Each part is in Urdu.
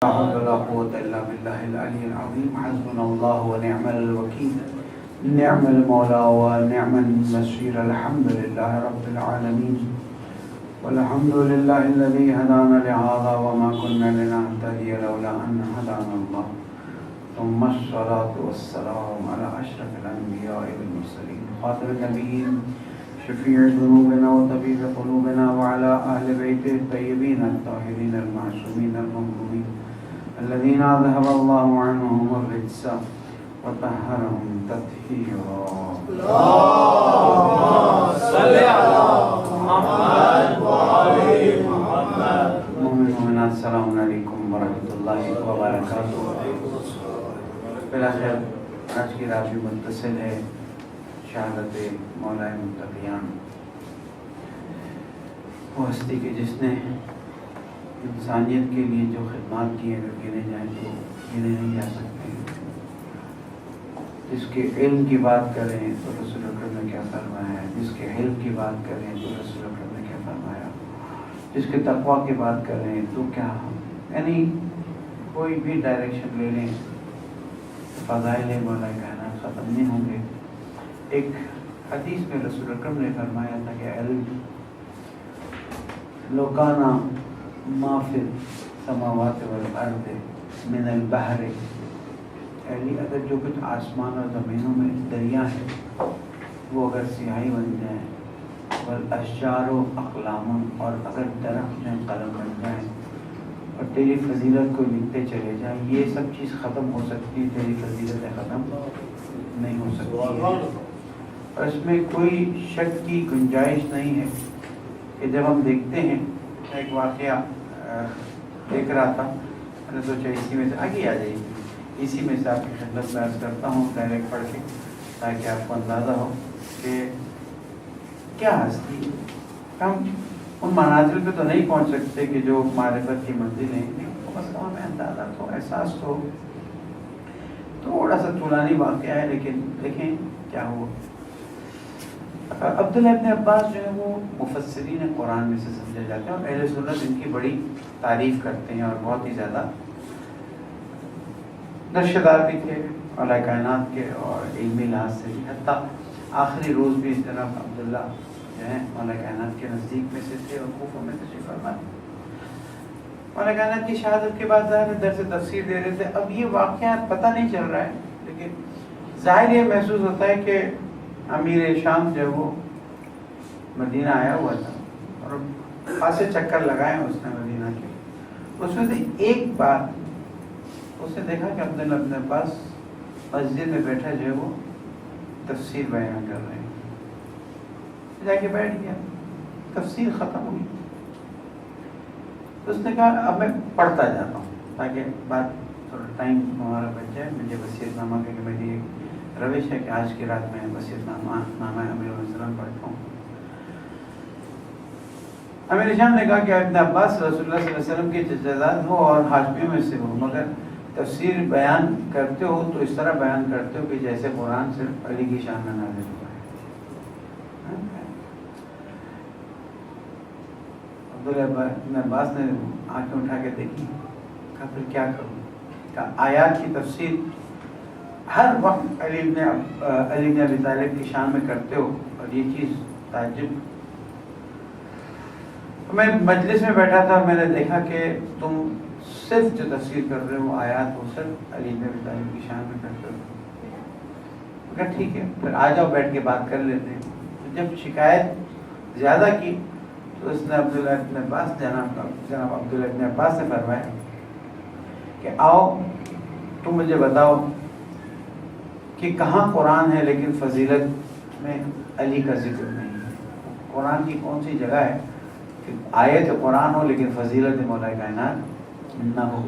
لا حول ولا قوة إلا بالله العلي العظيم. حسبنا الله ونعم الوكيل، نعم المولى ونعم النصير. الحمد لله رب العالمين، والحمد لله الذي هدانا لهذا وما كنا لنهتدي لولا أن هدانا الله. ثم الصلاة والسلام على أشرف الأنبياء والمرسلين، خاتم النبيين، شفيع ذنوبنا وطبيب قلوبنا، وعلى أهل بيته الطيبين الطاهرين المعصومين المظلومين الذين أذهب الله عنهم الرجس وطهرهم تطهيرا. اللهم صل على محمد وآل محمد. مومنات السلام علیکم ورحمۃ اللہ وبرکاتہ. بالآخر آج کی رات بھی متصل ہے شہادت مولا متقیان، وہ ہستی کے جس نے انسانیت کے لیے جو خدمات کی ہیں، اگر گنے جائیں تو گنے نہیں جا سکتے. جس کے علم کی بات کریں تو رسول اکرم نے کیا فرمایا، جس کے علم کی بات کریں تو رسول اکرم نے کیا فرمایا، جس کے تقویٰ کی بات کریں تو کیا، یعنی کوئی بھی ڈائریکشن لے لیں فضائل مولا کائنات ختم نہیں ہوں گے. ایک حدیث میں رسول اکرم نے فرمایا تھا کہ علم لو کان ما فی السماوات والارض من البحر، یعنی اگر جو کچھ آسمان اور زمینوں میں دریا ہے وہ اگر سیاہی بن جائیں، والاشجار اقلام، اور اگر درخت میں قلم بن جائیں، اور تیری فضیلت کو لکھتے چلے جائیں، یہ سب چیز ختم ہو سکتی ہے، تیری فضیلتیں ختم نہیں ہو سکتی ہے. اور اس میں کوئی شک کی گنجائش نہیں ہے کہ جب ہم دیکھتے ہیں، ایک واقعہ دیکھ رہا تھا، میں نے سوچا اسی میں سے آگے آ جائے گی، اسی میں سے آپ کی خدمت میں عرض کرتا ہوں ڈائریکٹ پڑھ کے، تاکہ آپ کو اندازہ ہو کہ کیا ہستی. ہم ان منازل پہ تو نہیں پہنچ سکتے کہ جو معرفت کی منزل ہیں، بس ہمیں اندازہ تو احساس تو تھوڑا سا طولانی واقعہ ہے، لیکن دیکھیں کیا ہوا. عبداللہ ابن عباس جو ہے وہ مفسرین قرآن میں سے سمجھے جاتے ہیں، اور اہل سنت ان کی بڑی تعریف کرتے ہیں، اور بہت ہی زیادہ رشتہ دار بھی تھے مولا کائنات کے، اور علمی لحاظ سے بھی. حتیٰ آخری روز بھی جناب عبداللہ جو ہے مولا کائنات کے نزدیک میں سے تھے، اور کوفہ میں تشریف فرما. مولا کائنات کی شہادت کے بعد ظاہر درس تفسیر دے رہے تھے. اب یہ واقعہ پتہ نہیں چل رہا ہے، لیکن ظاہر یہ محسوس ہوتا ہے کہ امیر شام جو وہ مدینہ آیا ہوا تھا، اور خاصے چکر لگائے اس نے مدینہ کے. اس میں سے ایک بات اس نے دیکھا کہ عبداللہ ابن عباس مسجد میں بیٹھا جو ہے وہ تفسیر بیان کر رہے ہیں. جا کے بیٹھ گیا، تفسیر ختم ہوئی. اس نے کہا اب میں پڑھتا جاتا ہوں تاکہ بات تھوڑا ٹائم ہمارا بچ جائے. مجھے وصیت نامہ کہ میری ایک روش ہے کہ آج کی رات میں وصیت نامہ امیر علیہ السلام پڑھتا ہوں. امیر شام نے کہا کہ ابن عباس رسول اللہ صلی اللہ علیہ وسلم کے جزاد ہو اور ہاشمیوں میں سے ہو، مگر تفسیر بیان کرتے ہو تو اس طرح بیان کرتے ہو کہ جیسے قرآن صرف علی کی شان میں نازل ہوا ہے. عبداللہ ابن عباس نے آنکھیں اٹھا کے دیکھی، کہا پھر کیا کروں؟ کہا آیات کی تفسیر ہر وقت علی بن ابی طالب کی شان میں کرتے ہو، اور یہ چیز تعجب. میں مجلس میں بیٹھا تھا، میں نے دیکھا کہ تم صرف جو تفسیر کر رہے ہو آیات وہ صرف علی بن ابی طالب کی شان میں کرتے ہو. مگر ٹھیک ہے، پھر آ جاؤ بیٹھ کے بات کر لیتے ہیں. جب شکایت زیادہ کی تو اس نے عبداللہ ابن عباس جناب عبداللہ ابن عباس نے فرمایا کہ آؤ تم مجھے بتاؤ کہ کہاں قرآن ہے لیکن فضیلت میں علی کا ذکر نہیں ہے. قرآن کی کون سی جگہ ہے کہ آیت قرآن ہو لیکن فضیلت مولا کائنات نہ ہو؟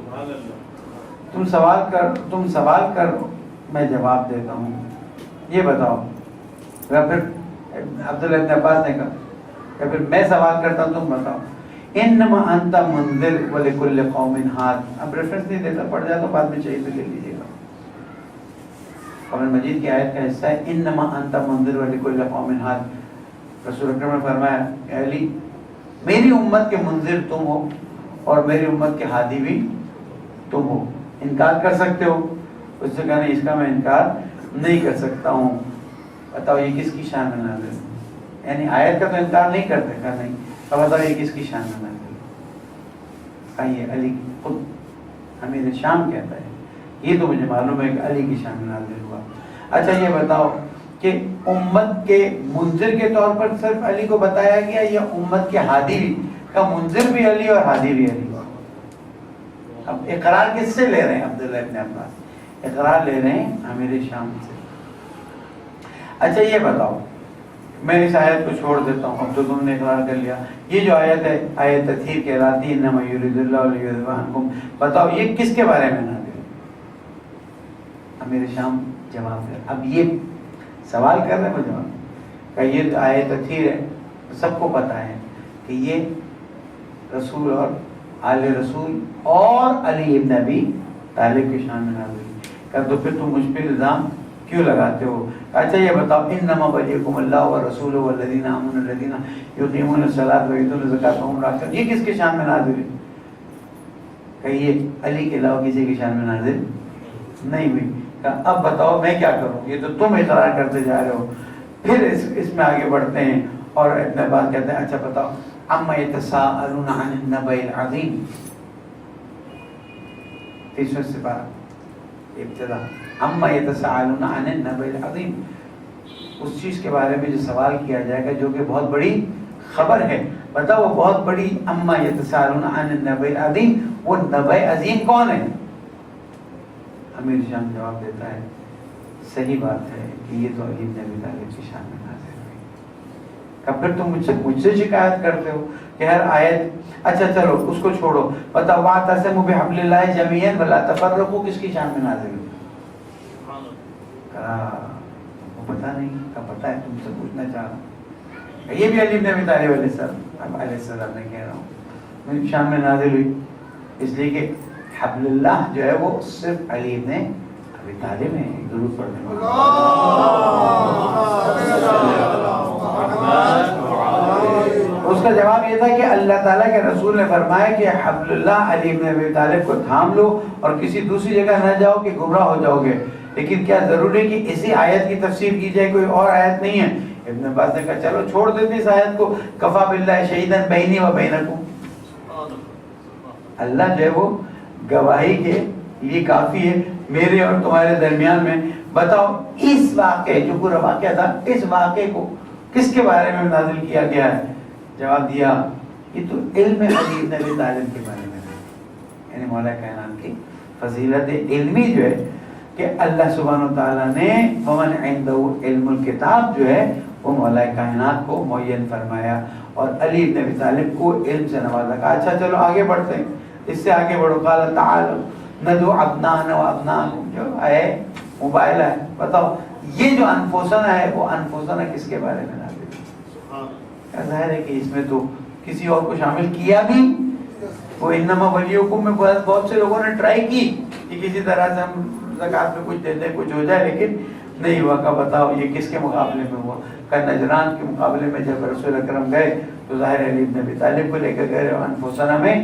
تم سوال کر میں جواب دیتا ہوں، یہ بتاؤ. پھر عبداللہ ابن عباس نے کہا کہ پھر میں سوال کرتا ہوں، تم بتاؤ. انما انت منذر ولکل قوم ہاد. اب ریفرنس نہیں دیتا، پڑھ جائے تو بعد میں چاہیے تو لے لیجیے گا. قرآن مجید کی آیت کا حصہ ہے انما انت منذر ولکل قوم ہاد. رسول اکرم نے فرمایا کہ علی میری امت کے منذر تم ہو اور میری امت کے ہادی بھی تم ہو، انکار کر سکتے ہو؟ اس سے کہا نہیں، اس کا میں انکار نہیں کر سکتا ہوں. بتاؤ یہ کس کی شان میں نازل ہے؟ یعنی آیت کا تو انکار نہیں کرتے. کہا نہیں. اب بتاؤ یہ کس کی شان میں نازل ہے؟ کہا یہ علی خود امیر شام کہتا ہے. یہ تو مجھے معلوم ہے کہ علی کی شان میں نازل ہوا. اچھا یہ بتاؤ کہ امت کے منذر کے طور پر صرف علی کو بتایا گیا یا امت کے ہادی بھی؟ کا منذر بھی علی اور ہادی بھی علی. اب اقرار کس سے لے رہے ہیں؟ عبداللہ ابن عباس اقرار لے رہے ہیں امیر شام سے. اچھا یہ بتاؤ، میں اس آیت کو چھوڑ دیتا ہوں، اب تو تم نے اقرار کر لیا. یہ جو آیت ہے آیت تطہیر کہلاتی ہے، انما یرید اللہ لیذھب عنکم، بتاؤ یہ کس کے بارے میں نازل ہے؟ امیر شام جواب دے. اب یہ سوال کر رہے ہیں، جواب کہ یہ آیت تطہیر ہے، سب کو پتہ ہے کہ یہ رسول اور آل رسول اور علی ابن ابی طالب کی شان میں نازل ہے. کہ تو پھر تم مجھ پہ الزام کیوں لگاتے ہو؟ اچھا یہ بتاؤ، انما ولیکم اللہ ورسولہ والذین آمنوا الذین یقیمون الصلاۃ ویؤتون الزکاۃ وهم راکعون، یہ کس کی شان میں نازل ہے؟ کہ یہ علی کے علاوہ کسی کی شان میں نازل نہیں ہوئی. کہ اب بتاؤ میں کیا کروں؟ یہ تو تم اقرار کرتے جا رہے ہو. پھر اس میں آگے بڑھتے ہیں اور ابن عباس کہتے ہیں اچھا بتاؤ، اما یتساءلون عن النبأ العظیم، 30 سپارہ ابتدا، اما یتساءلون عن النبأ العظیم، اس چیز کے بارے میں جو سوال کیا جائے گا جو کہ بہت بڑی خبر ہے. بتاؤ وہ بہت بڑی اما یتساءلون عن النبأ العظیم، وہ نبأ عظیم کون ہے؟ امیر شام جواب دیتا ہے صحیح بات ہے کہ یہ تو علی بن ابی طالب کی شان میں نازل ہوئی. کب پھر تم مجھ سے شکایت کرتے ہو کہ ہر آیت. اچھا چلو اس کو چھوڑو، بتاؤ واعتصموا بحبل اللہ جمیعا ولا تفرقوا کس کی شان میں نازل ہوئی؟ وہ پتہ نہیں، کب پتہ ہے تم سے پوچھنا چاہ رہا ہوں. یہ بھی علی بن ابی طالب علیہ السلام نے کہہ رہا ہوں شان میں نازل ہوئی، اس لیے کہ حبل اللہ جو ہے وہ صرف علی ابن ابی طالب ہے. ضرور پڑھنے اس کا جواب یہ تھا کہ اللہ تعالیٰ کے رسول نے فرمایا کہ حبل اللہ علی ابن ابی طالب کو تھام لو اور کسی دوسری جگہ نہ جاؤ کہ گمراہ ہو جاؤ گے. لیکن کیا ضروری کہ اسی آیت کی تفسیر کی جائے؟ کوئی اور آیت نہیں ہے. ابن عباس نے کہا چلو چھوڑ دیتے اس آیت کو، کفا باللہ شہیدا بینی و بینکم، اللہ جو ہے وہ گواہی کے لیے کافی ہے میرے اور تمہارے درمیان میں. بتاؤ اس واقعے جو پورا واقعہ تھا، اس واقعے کو کس کے بارے میں نازل کیا گیا ہے؟ جواب دیا یہ تو علم علی ابن ابی طالب کے بارے میں ہے. یعنی مولا کائنات کی فضیلت علمی جو ہے کہ اللہ سبحانہ و تعالیٰ نے ومن عنده علم الکتاب جو ہے وہ مولا کائنات کو معین فرمایا اور علی ابن ابی طالب کو علم سے نوازا. کہا اچھا چلو آگے بڑھتے ہیں، اس سے آگے بڑھو. قال تعالوا ندعو ابناءنا وابناءکم، جو ہے موبائل ہے. بتاؤ یہ جو انفسنا ہے وہ انفسنا کس کے بارے میں نازل ہے؟ ظاہر ہے کہ اس میں تو کسی اور کو شامل کیا بھی. وہ انما ولیکم میں بہت سے لوگوں نے ٹرائی کی کہ کسی طرح سے ہم زکات میں کچھ دے دیں کچھ ہو جائے، لیکن نہیں ہوا. کا بتاؤ یہ کس کے مقابلے میں ہوا؟ کہ نجران کے مقابلے میں جب رسول اکرم گئے تو ظاہر علی ابن ابی طالب کو لے کر گئے. انفسنا میں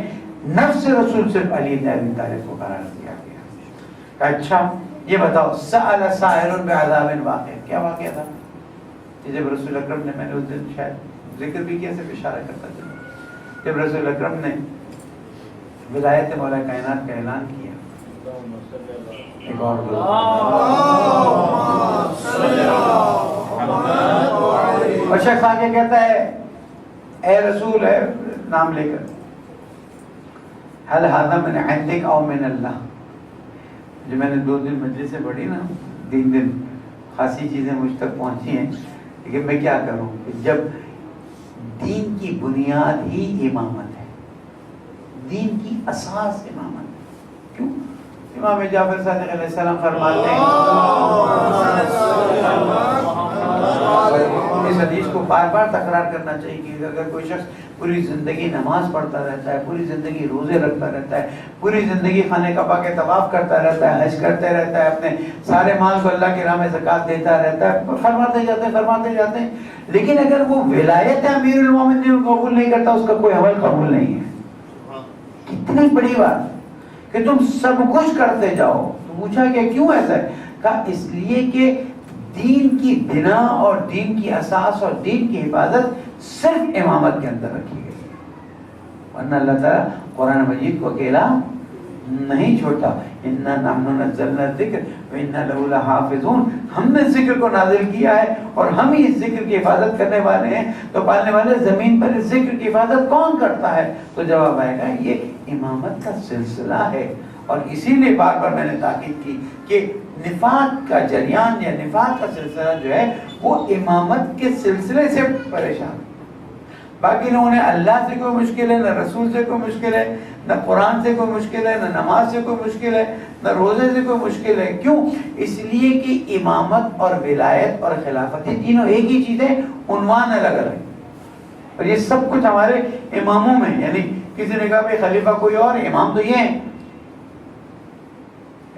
نفس رسول صرف علی ابن ابی طالب کو قرار دیا گیا. اچھا یہ بتاؤ سأل سائل بعذاب واقع، کیا واقعہ تھا؟ جب رسول اکرم نے، میں نے اس دن شاید ذکر بھی کیا، صرف اشارہ کرتا چلا، جب رسول اکرم نے ولایت مولا کائنات کا اعلان کیا، ایک اور شخص آگے کہتا ہے اے رسول ہے نام لے کر، حل ھذا من عندک او من اللہ. جو میں نے 2 دن مجلس سے پڑھی نا، 3 دن خاصی چیزیں مجھ تک پہنچی ہیں، لیکن میں کیا کروں کہ جب دین کی بنیاد ہی امامت ہے، دین کی اساس امامت ہے. کیوں؟ امام جعفر صادق علیہ السلام فرماتے ہیں، اس حدیث کو بار بار تکرار کرنا چاہیے کہ اگر کوئی شخص پوری زندگی نماز پڑھتا رہتا ہے، پوری زندگی روزے رکھتا رہتا ہے، پوری زندگی خانہ کعبہ کے طواف کرتا رہتا ہے، حج کرتے رہتا ہے، اپنے سارے مال کو اللہ کی راہ میں زکات دیتا رہتا ہے، فرماتے جاتے ہیں، لیکن اگر وہ ولایت امیر المومنین قبول نہیں کرتا، اس کا کوئی عمل قبول نہیں ہے. کتنی بڑی بات کہ تم سب کچھ کرتے جاؤ. تو پوچھا کہ کیوں ایسا ہے؟ کہا اس لیے کہ دین کی بنا اور دین کی اساس اور دین کی حفاظت صرف امامت کے اندر رکھی گئی. ورنہ اللہ تعالیٰ قرآن مجید کو اکیلا نہیں چھوڑتا. اِنَّا نَحْنُ نَزَّلْنَا الذِّكْرَ وَإِنَّا لَهُ لَحَافِظُونَ. ہم نے ذکر کو نازل کیا ہے اور ہم ہی اس ذکر کی حفاظت کرنے والے ہیں. تو پالنے والے زمین پر اس ذکر کی حفاظت کون کرتا ہے؟ تو جواب آئے گا یہ امامت کا سلسلہ ہے. اور اسی لیے بار بار میں نے تاکید کی کہ نفاق کا جریان یا نفاق کا سلسلہ جو ہے وہ امامت کے سلسلے سے پریشان. باقی لوگوں نے اللہ سے کوئی مشکل ہے، نہ رسول سے کوئی مشکل ہے، نہ قرآن سے کوئی مشکل ہے، نہ نماز سے کوئی مشکل ہے، نہ روزے سے کوئی مشکل ہے. کیوں؟ اس لیے کہ امامت اور ولایت اور خلافت یہ تینوں ایک ہی چیز ہے، عنوان الگ الگ. اور یہ سب کچھ ہمارے اماموں میں، یعنی کسی نے کہا بھائی خلیفہ کوئی اور، امام تو یہ ہے.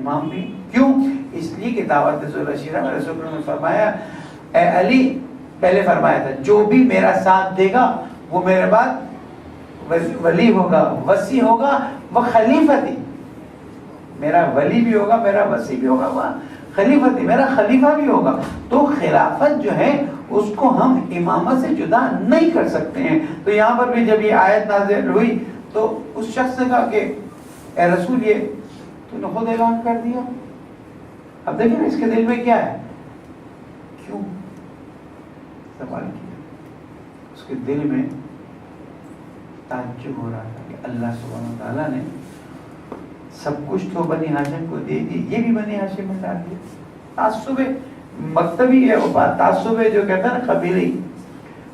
امام بھی کیوں؟ اس لیے کہ دعوت ذوالشیرہ میں رسول اللہ نے فرمایا اے علی، پہلے فرمایا تھا جو بھی میرا ساتھ دے گا وہ میرے بعد ولی ہوگا، وصی ہوگا، وہ خلیفتی. میرا ولی بھی ہوگا، میرا وصی بھی ہوگا، وہ خلیفتی، میرا خلیفہ بھی ہوگا. تو خلافت جو ہے اس کو ہم امامت سے جدا نہیں کر سکتے ہیں. تو یہاں پر بھی جب یہ آیت نازل ہوئی تو اس شخص نے کہا کہ اے رسول یہ تو نے خود اعلان کر دیا. اب دیکھیں اس کے دل میں کیا ہے، کیوں سوال کیا. اس کے دل میں تعجب ہو رہا تھا کہ اللہ سبحانہ وتعالیٰ نے سب کچھ تو بنی ہاشم کو دے دی، یہ بھی بنی ہاشم میں ڈال دیا. تعصب مکتبی ہے وہ بات، تعصب جو کہتا ہے نا قبیلی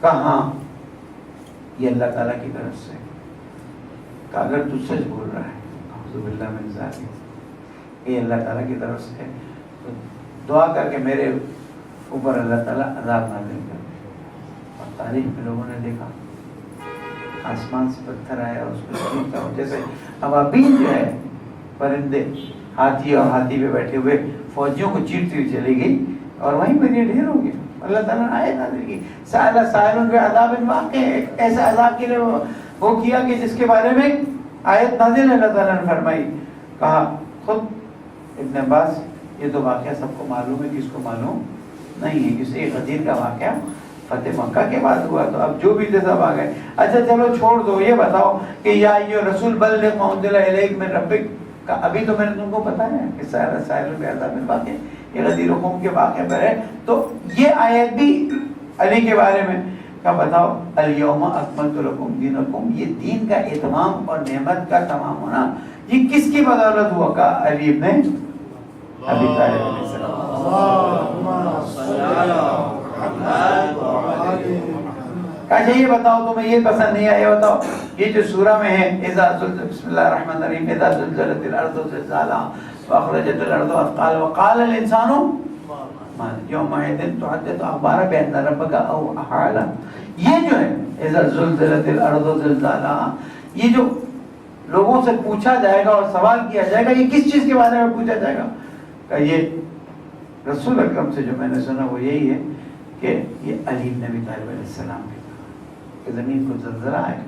کا. ہاں یہ اللہ تعالیٰ کی طرف سے کہ اگر تو سچ بول رہا ہے اعوذ باللہ من ذالک، یہ اللہ تعالیٰ کی طرف سے ہے تو دعا کر کے میرے اوپر اللہ تعالیٰ عذاب نازل کر دے. اور تاریخ میں لوگوں نے دیکھا آسمان سے پتھر آیا اس کو چیرتا ہو، جیسے ابابیل جو ہے پرندے، ہاتھی اور ہاتھی پہ بیٹھے ہوئے فوجیوں کو چیرتی ہوئی چلی گئی اور وہیں پر یہ ڈھیر ہو گیا. اللہ تعالیٰ نے آیت نازل کی سائل سائلن بعذاب واقع، ایک ایسا عذاب کے لیے وہ کیا کہ جس کے بارے میں آیت نازل اللہ تعالیٰ نے فرمائی. کہا خود ابن عباس یہ تو واقعہ سب کو معلوم ہے، کس کو معلوم نہیں ہے. کسی غدیر کا واقعہ فتح مکہ کے بعد ہوا تو اب جو بھی تھے سب آ گئے. اچھا چلو چھوڑ دو، یہ بتاؤ کہ یا ایھا رسول بلغ ما انزل الیک من ربک کا ابھی تو میں نے تم کو بتایا ہے کہ سائل بعذاب واقع یہ غدیر قوم کے واقعے پر ہے. تو یہ آیت بھی علی کے بارے میں کا بتاؤ الیوم اکملت لکم دینکم، یہ دین کا اتمام اور نعمت کا تمام ہونا یہ کس کی بدولت ہوا؟ کا علی ابن ابی طالب علیہ السلام. اچھا یہ بتاؤ تمہیں یہ پسند نہیں آیا، بتاؤ یہ جو سورہ میں ہے اذا زلزلت، بسم اللہ الرحمن الرحیم، اذا زلزلت الارض زلزالها واخرجت الارض اثقالها وقال الانسان یومئذ تحدث اخبارها بان ربک اوحى لها. یہ جو ہے اذا زلزلت الارض زلزالها، یہ جو لوگوں سے پوچھا جائے گا اور سوال کیا جائے گا، یہ کس چیز کے بارے میں پوچھا جائے گا؟ کہ یہ رسول اکرم سے جو میں نے سنا وہ یہی ہے کہ یہ علی بن ابی طالب علیہ السلام کہ زمین کو زلزلہ آئے گا،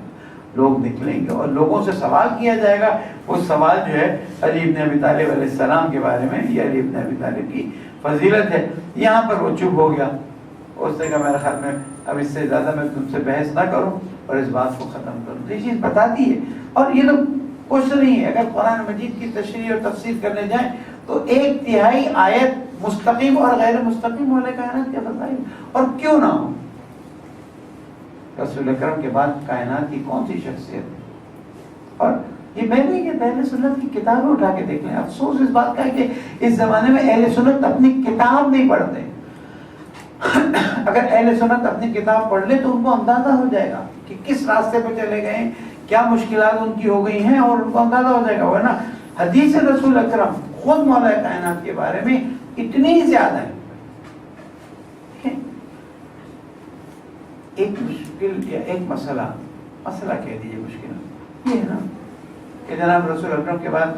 لوگ نکلیں گے اور لوگوں سے سوال کیا جائے گا. وہ سوال جو ہے علی بن ابی طالب علیہ السلام کے بارے میں، یہ علی بن ابی طالب کی فضیلت ہے. یہاں پر وہ چپ ہو گیا. اس نے کہا میرے خیال میں اب اس سے زیادہ میں تم سے بحث نہ کروں اور اس بات کو ختم کروں. یہ چیز بتاتی ہے اور یہ تو کچھ نہیں ہے. اگر قرآن مجید کی تشریح اور تفسیر کرنے جائیں تو 1/3 آیت مستقیم اور غیر مستقیم ہونے کائنات کے بتائی. اور کیوں نہ ہو، رسول اکرم کے بعد کائنات کی کون سی شخصیت ہے؟ اور یہ میں نہیں کہتا، اہل سنت کی کتابیں اٹھا کے دیکھ لیں. افسوس اس بات کا ہے کہ اس زمانے میں اہل سنت اپنی کتاب نہیں پڑھتے. اگر اہل سنت اپنی کتاب پڑھ لے تو ان کو اندازہ ہو جائے گا کہ کس راستے پہ چلے گئے ہیں، کیا مشکلات ان کی ہو گئی ہیں، اور ان کو اندازہ ہو جائے گا. ورنہ حدیث رسول اکرم خود مولا کائنات کے بارے میں اتنی زیادہ ہے. ایک مشکل یا ایک مسئلہ کہہ دیجیے مشکل یہ ہے نا کہ جناب رسول اکرم کے بعد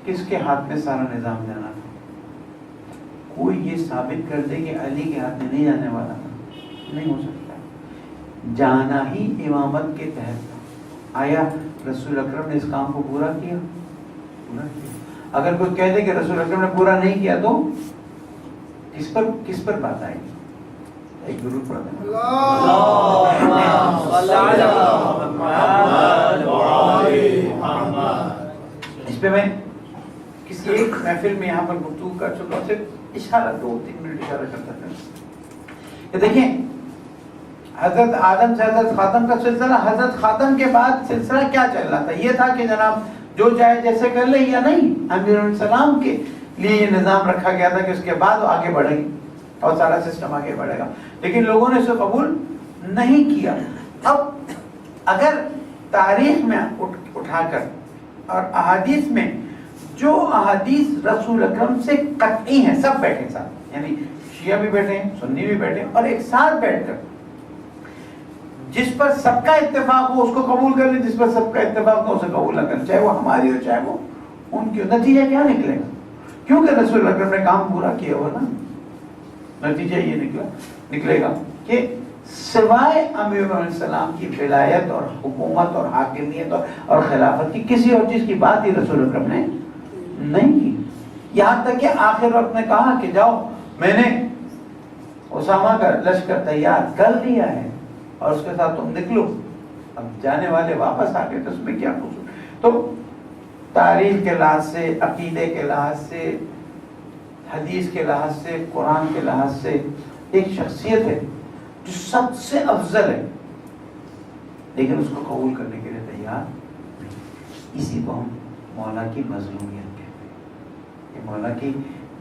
کس کے ہاتھ میں سارا نظام جانا تھا؟ کوئی یہ ثابت کر دے کہ علی کے ہاتھ میں نہیں جانے والا تھا؟ نہیں ہو سکتا. جانا ہی امامت کے تحت تھا. آیا رسول اکرم نے اس کام کو پورا کیا؟ اگر کوئی کہہ دے کہ رسول اکرم نے پورا نہیں کیا تو کس پر بات آئے گی؟ ایک ضرور پڑھ دیں اس پہ میں کسی ایک محفل میں یہاں پر گفتگو کر چکا ہوں، صرف اشارہ 2-3 منٹ اشارہ کرتا تھا کہ دیکھیں حضرت آدم سے حضرت خاتم کا سلسلہ، حضرت خاتم کے بعد سلسلہ کیا چل رہا تھا؟ یہ تھا کہ جناب جو چاہے جیسے کر لے یا نہیں، انبیاء علیہ السلام کے لیے یہ نظام رکھا گیا تھا کہ اس کے بعد وہ آگے بڑھیں گے اور سارا سسٹم آگے بڑھے گا، لیکن لوگوں نے اسے قبول نہیں کیا۔ اب اگر تاریخ میں اٹھا کر اور احادیث میں جو احادیث رسول اکرم سے قطعی ہیں، سب بیٹھے ساتھ، یعنی شیعہ بھی بیٹھے ہیں، سنی بھی بیٹھے ہیں، اور ایک ساتھ بیٹھ کر جس پر سب کا اتفاق ہو اس کو قبول کر لیں، جس پر سب کا اتفاق ہو اسے قبول نہ کریں، چاہے وہ ہماری ہو چاہے وہ ان کی۔ نتیجہ کیا نکلے گا؟ کیونکہ رسول اکرم نے کام پورا کیا ہوا نا، نتیجہ یہ نکلے گا کہ سوائے انبیاء علیہ السلام کی ولایت اور حکومت اور حاکمیت اور خلافت کی کسی اور چیز کی بات ہی رسول اکرم نے نہیں کی۔ یہاں تک کہ آخر وقت نے کہا کہ جاؤ میں نے اسامہ کا لشکر تیار کر لیا ہے اور اس کے ساتھ تم نکلو۔ اب جانے والے واپس آ گئے تو اس میں کیا قصور؟ تو تاریخ کے لحاظ سے، عقیدے کے لحاظ سے، حدیث کے لحاظ سے، قرآن کے لحاظ سے ایک شخصیت ہے جو سب سے افضل ہے، لیکن اس کو قبول کرنے کے لیے تیار نہیں۔ اسی کو ہم مولا کی مظلومیت کہتے ہیں کہ مولا کی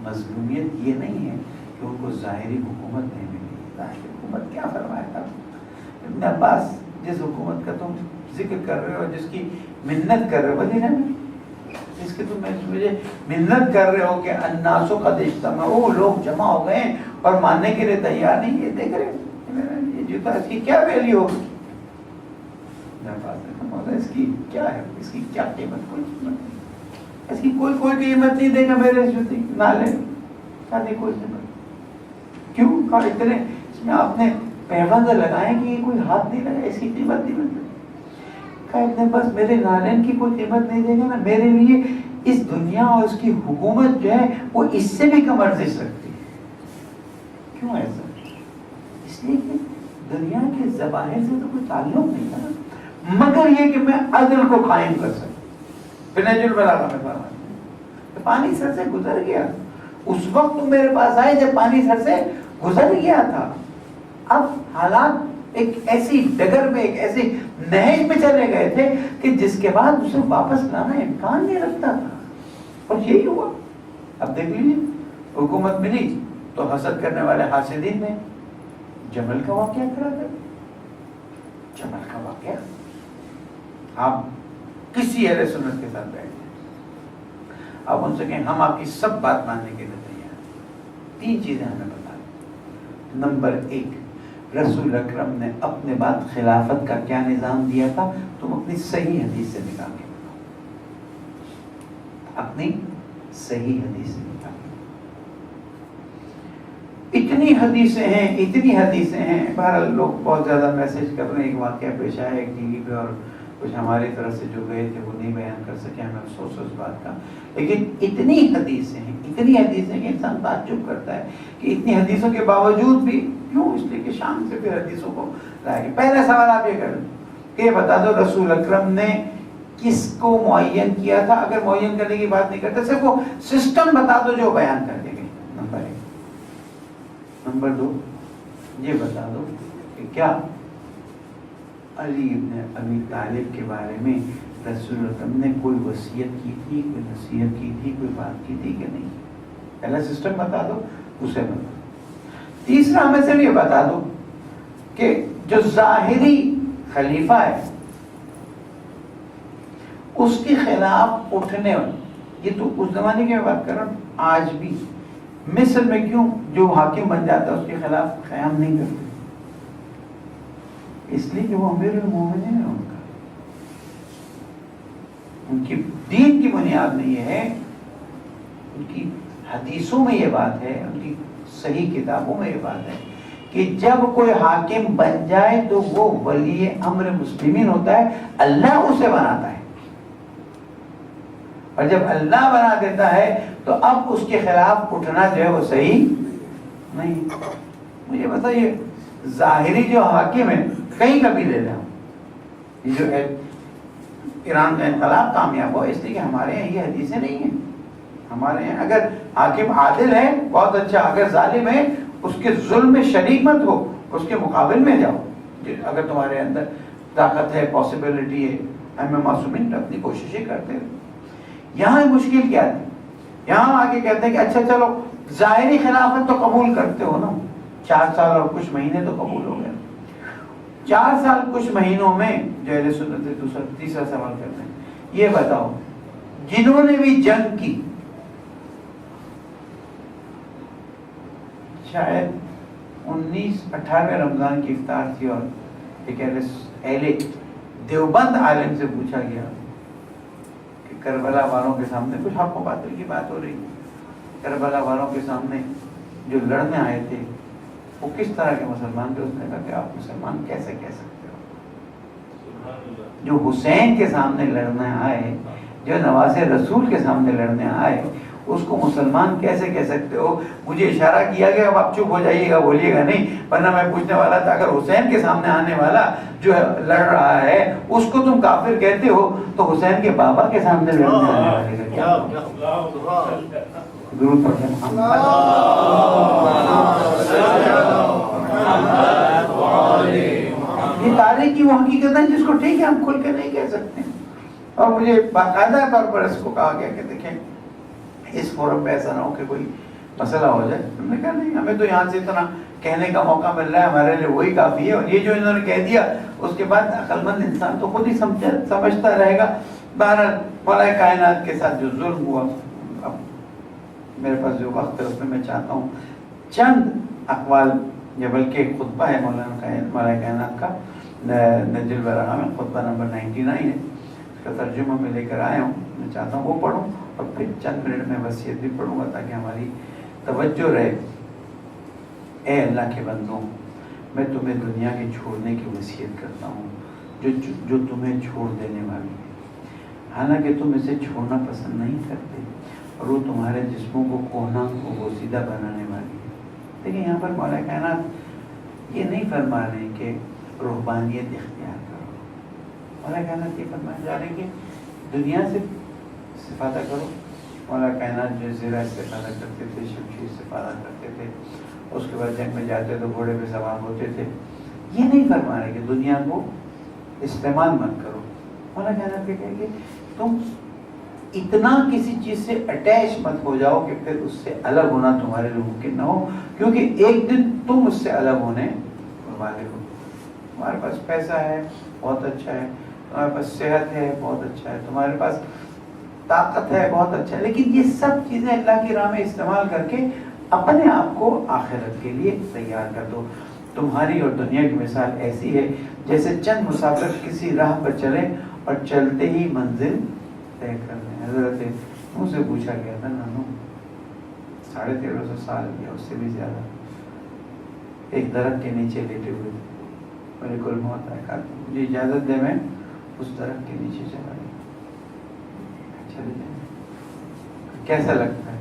مظلومیت یہ نہیں ہے کہ ان کو ظاہری حکومت نہیں ملی۔ ظاہری حکومت کیا فرمایا تھا ابن عباس؟ جس حکومت کا تم ذکر کر رہے ہو، جس کی منت کر رہے ہو، مدینہ میں جس کی تم مجھے منت کر رہے ہو کہ الناس قد اجتمعوا، لوگ جمع ہو گئے اور ماننے کے لیے تیار نہیں، یہ دیکھ رہے یہ جوتا اس کی کیا ویلیو ہوگی؟ اس کی کیا ہے، اس کی کیا قیمت؟ کوئی قیمت نہیں، اس کی کوئی قیمت نہیں دے گا میرے اس جوتے کی، نہ لے کوئی قیمت۔ کیوں؟ اتنے اس میں آپ نے پیبند لگائیں کہ یہ کوئی ہاتھ نہیں لگا، اس کی قیمت نہیں ملتی۔ اتنے بس میرے نالین کی کوئی قیمت نہیں دے گا نا، میرے لیے اس دنیا اور اس کی حکومت جو ہے وہ اس سے بھی کم ارزش رکھتی ہے۔ کیوں ایسا؟ اس لیے کہ دنیا کے ظواہر سے تو کوئی تعلق نہیں تھا، مگر یہ کہ میں عدل کو قائم کر سکوں۔ پھر نہج البلاغہ میں فرمایا پانی سر سے گزر گیا، اس وقت تم میرے پاس آئے جب پانی سر سے گزر گیا تھا۔ اب حالات ایک ایسی ڈگر میں، ایک ایسی نہج میں چلے گئے تھے کہ جس کے بعد اسے واپس لانا امکان نہیں رکھتا تھا، اور یہی ہوا۔ اب دیکھ لیجیے حکومت ملی تو حسد کرنے والے حاسدین نے جمل کا واقعہ کرا دیا۔ جمل کا واقعہ آپ کسی اہل سنت کے ساتھ بیٹھ جائیں، آپ ان سے کہیں ہم آپ کی سب بات ماننے کے لیے تیار ہیں۔ 3 چیزیں ہمیں بتا دیں۔ نمبر 1، رسول اکرم نے اپنے بعد خلافت کا کیا نظام دیا تھا؟ تم اپنی صحیح حدیث سے نکال کے بتاؤ، اپنی صحیح حدیث سے نکال کے۔ اتنی حدیثیں ہیں، بہرحال لوگ بہت زیادہ میسج کر رہے ہیں۔ ایک واقعہ پیش آیا ایک ٹی وی پہ، اور کچھ ہماری طرف سے جو گئے تھے وہ نہیں بیان کر سکے، ہمیں افسوس اس بات کا، لیکن اتنی حدیثیں کہ انسان تعجب کرتا ہے کہ اتنی حدیثوں کے باوجود بھی کیوں؟ اس لیے کہ شام سے پھر حدیثوں کو لائے گے۔ پہلا سوال آپ یہ کریں کہ یہ بتا دو رسول اکرم نے کس کو معین کیا تھا؟ اگر معین کرنے کی بات نہیں کرتے، صرف وہ سسٹم بتا دو جو بیان کر دے گئے۔ نمبر 1۔ نمبر 2، یہ بتا دو کہ کیا علی ابن ابی طالب کے بارے میں رسول اکرم نے کوئی وصیت کی تھی، کوئی نصیحت کی تھی، کوئی بات کی تھی کہ نہیں؟ پہلا سسٹم بتا دو، اسے بتا دو۔ تیسرا ہمیں صرف یہ بتا دو کہ جو ظاہری خلیفہ ہے اس کے خلاف اٹھنے، یہ تو اس زمانے کی میں بات کر رہا ہوں، آج بھی مصر میں کیوں جو حاکم بن جاتا ہے اس کے خلاف قیام نہیں کرتے؟ اس لیے کہ وہ امیر المومنین ہے، ان کی دین کی بنیاد میں یہ ہے، ان کی حدیثوں میں یہ بات ہے، ان کی صحیح کتابوں میں یہ بات ہے کہ جب کوئی حاکم بن جائے تو وہ ولی امر مسلمین ہوتا ہے، اللہ اسے بناتا ہے، اور جب اللہ بنا دیتا ہے تو اب اس کے خلاف اٹھنا جو ہے وہ صحیح نہیں۔ مجھے بتائیے ظاہری جو حاکم ہے کہیں کبھی لے لیں، یہ جو ایران کا انقلاب کامیاب ہو، اس لیے کہ ہمارے یہاں یہ حدیثیں نہیں ہیں۔ ہمارے یہاں اگر حاکم عادل ہے بہت اچھا، اگر ظالم ہے اس کے ظلم میں شریک مت ہو، اس کے مقابل میں جاؤ۔ اگر تمہارے اندر طاقت ہے، پاسبلٹی ہے، ہمیں معصومین اپنی کوششیں کرتے ہیں۔ یہاں مشکل کیا ہے؟ یہاں آگے کہتے ہیں کہ اچھا چلو ظاہری خلافت تو قبول کرتے ہو نا، 4 سال اور کچھ مہینے تو قبول ہو گئے، 4 سال کچھ مہینوں میں جو اہل سنت تیسرا سوال کرتے ہیں، یہ بتاؤ جنہوں نے بھی جنگ کی، شاید 18 رمضان کی افطار تھی اور ایک اہل دیوبند عالم سے پوچھا گیا کہ کربلا والوں کے سامنے کچھ حق و باطل کی بات ہو رہی ہے، کربلا والوں کے سامنے جو لڑنے آئے تھے وہ کس طرح کے مسلمان تھے؟ اس نے کہا کہ آپ مسلمان کیسے کہہ سکتے ہو؟ جو حسین کے سامنے لڑنے آئے، جو نواز رسول کے سامنے لڑنے آئے، اس کو مسلمان کیسے کہہ سکتے ہو؟ مجھے اشارہ کیا گیا، اب آپ چپ ہو جائیے گا، بولیے گا نہیں، ورنہ میں پوچھنے والا تھا اگر حسین کے سامنے آنے والا جو لڑ رہا ہے اس کو تم کافر کہتے ہو تو حسین کے بابا کے سامنے لڑنے آنے والے کا کیا؟ درود پڑھیں محمد۔ یہ تاریخ کی وہ حقیقت ہے جس کو ٹھیک ہے ہم کھل کے نہیں کہہ سکتے، اور مجھے باقاعدہ طور پر اس کو کہا گیا کہ دیکھیں اس فورم پہ ایسا نہ ہو کہ کوئی مسئلہ ہو جائے۔ ہم نے کہا نہیں، ہمیں تو یہاں سے اتنا کہنے کا موقع مل رہا ہے، ہمارے لیے وہی کافی ہے، اور یہ جو انہوں نے کہہ دیا اس کے بعد عقل مند انسان تو خود ہی سمجھتا رہے گا۔ بہرحال مولا کائنات کے ساتھ جو ظلم ہوا، اب میرے پاس جو وقت ہے اس میں چاہتا ہوں چند اقوال، یا بلکہ ایک خطبہ ہے مولا کائنات کا نجل البلاغہ میں، خطبہ نمبر 99 ہے، اس کا ترجمہ میں لے کر آیا ہوں، میں چاہتا ہوں وہ پڑھوں اور پھر چند منٹ میں وصیت بھی پڑھوں گا تاکہ ہماری توجہ رہے۔ اے اللہ کے بندوں، میں تمہیں دنیا کے چھوڑنے کی وصیت کرتا ہوں جو تمہیں چھوڑ دینے والی ہے، حالانکہ تم اسے چھوڑنا پسند نہیں کرتے، اور وہ تمہارے جسموں کو کوہنا کو بوسیدہ بنانے والی ہے۔ دیکھیں یہاں پر مولا کائنات یہ نہیں فرما رہے کہ روحانیت اختیار کرو، مولا کائنات یہ فرمایا جا رہے ہیں کہ دنیا سے استفادہ کرو۔ مولا کائنات جو زیرہ استفادہ کرتے تھے، شمشیر استفادہ کرتے تھے، اس کے بعد جنگ میں جاتے تو گھوڑے پہ سوار ہوتے تھے، یہ نہیں فرما رہے کہ دنیا کو استعمال مت کرو۔ مولا کائنات کہتے ہیں کہ تم اتنا کسی چیز سے اٹیچ مت ہو جاؤ کہ پھر اس سے الگ ہونا تمہارے لیے ممکن نہ ہو، کیونکہ ایک دن تم اس سے الگ ہونے والے ہو۔ تمہارے پاس پیسہ ہے بہت اچھا ہے، تمہارے پاس صحت ہے بہت اچھا ہے، تمہارے پاس طاقت ہے بہت اچھا ہے، لیکن یہ سب چیزیں اللہ کی راہ میں استعمال کر کے اپنے آپ کو آخرت کے لیے تیار کر دو۔ تمہاری اور دنیا کی مثال ایسی ہے جیسے چند مسافر کسی راہ پر چلے اور چلتے ہی منزل طے کر لیں۔ حضرت مجھ سے پوچھا گیا تھا نانو 1350 سال یا اس سے بھی زیادہ ایک درخت کے نیچے لیٹے ہوئے تھے، ملک الموت آیا، کہا مجھے اجازت دے میں اس درخت کے نیچے چلا گیا۔ چلے جائیں، کیسا لگتا ہے؟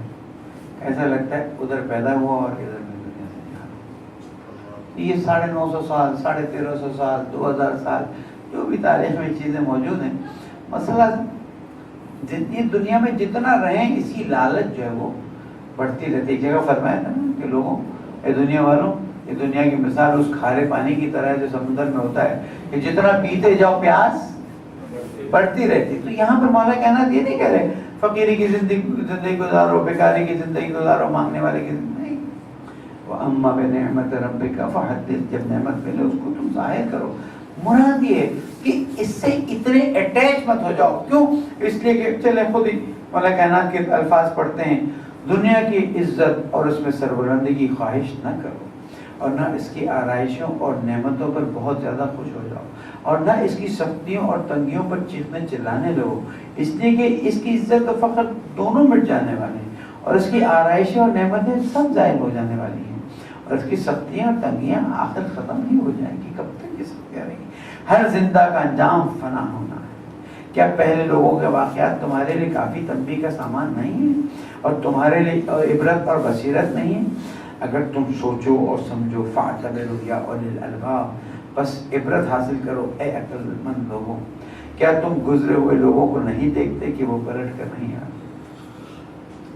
ایسا لگتا ہے ادھر پیدا ہوا اور ادھر میں دنیا سے جانا۔ یہ 950 سال، 1350 سال، 2000 سال جو بھی تاریخ میں چیزیں موجود ہیں، مسئلہ جتنی دنیا میں جتنا رہیں اس کی لالچ جو ہے وہ بڑھتی رہتی ہے۔ ایک جگہ فرمایا تھا نا کہ لوگوں، اے دنیا والوں، یہ دنیا کی مثال اس کھارے پانی کی طرح ہے جو سمندر میں ہوتا ہے کہ جتنا پیتے جاؤ پیاس بڑھتی رہتی۔ تو یہاں پر مولا کائنات یہ نہیں کہہ رہے فقیری کی زندگی گزارو، بیکاری کی زندگی گزارو، مانگنے والے کی زندگی نہیں۔ وَأَمَّا بِنِعْمَةِ رَبِّكَ فَحَدِّثْ، جب نعمت ملے اس کو تم ظاہر کرو۔ مراد یہ ہے کہ اس سے اتنے اٹیچ مت ہو جاؤ۔ کیوں؟ اس لیے کہ چلے خود ہی مولا کائنات کے الفاظ پڑھتے ہیں، دنیا کی عزت اور اس میں سربلندی کی خواہش نہ کرو، اور نہ اس کی آرائشوں اور نعمتوں پر بہت زیادہ خوش ہو جاؤ، اور نہ اس کی سختیوں اور تنگیوں پر چیخنے چلانے لگو، اس لیے کہ اس کی عزت و فخر دونوں مٹ جانے والے ہیں، اور اس کی آرائشیں اور نعمتیں سب ظاہر ہو جانے والی ہیں، اور اس کی سختیاں اور تنگیاں آخر ختم نہیں ہو جائیں گی. کب تک یہ سختیاں رہیں گی؟ ہر زندہ کا انجام فنا ہونا ہے. کیا پہلے لوگوں کے واقعات تمہارے لیے کافی تنبیہ کا سامان نہیں ہے اور تمہارے لیے عبرت اور بصیرت نہیں ہے؟ اگر تم سوچو اور سمجھو فاعتبروا یا اولی الالباب، بس عبرت حاصل کرو اے عقل مند لوگوں. کیا تم گزرے ہوئے لوگوں کو نہیں دیکھتے کہ وہ پلٹ کر نہیں آتے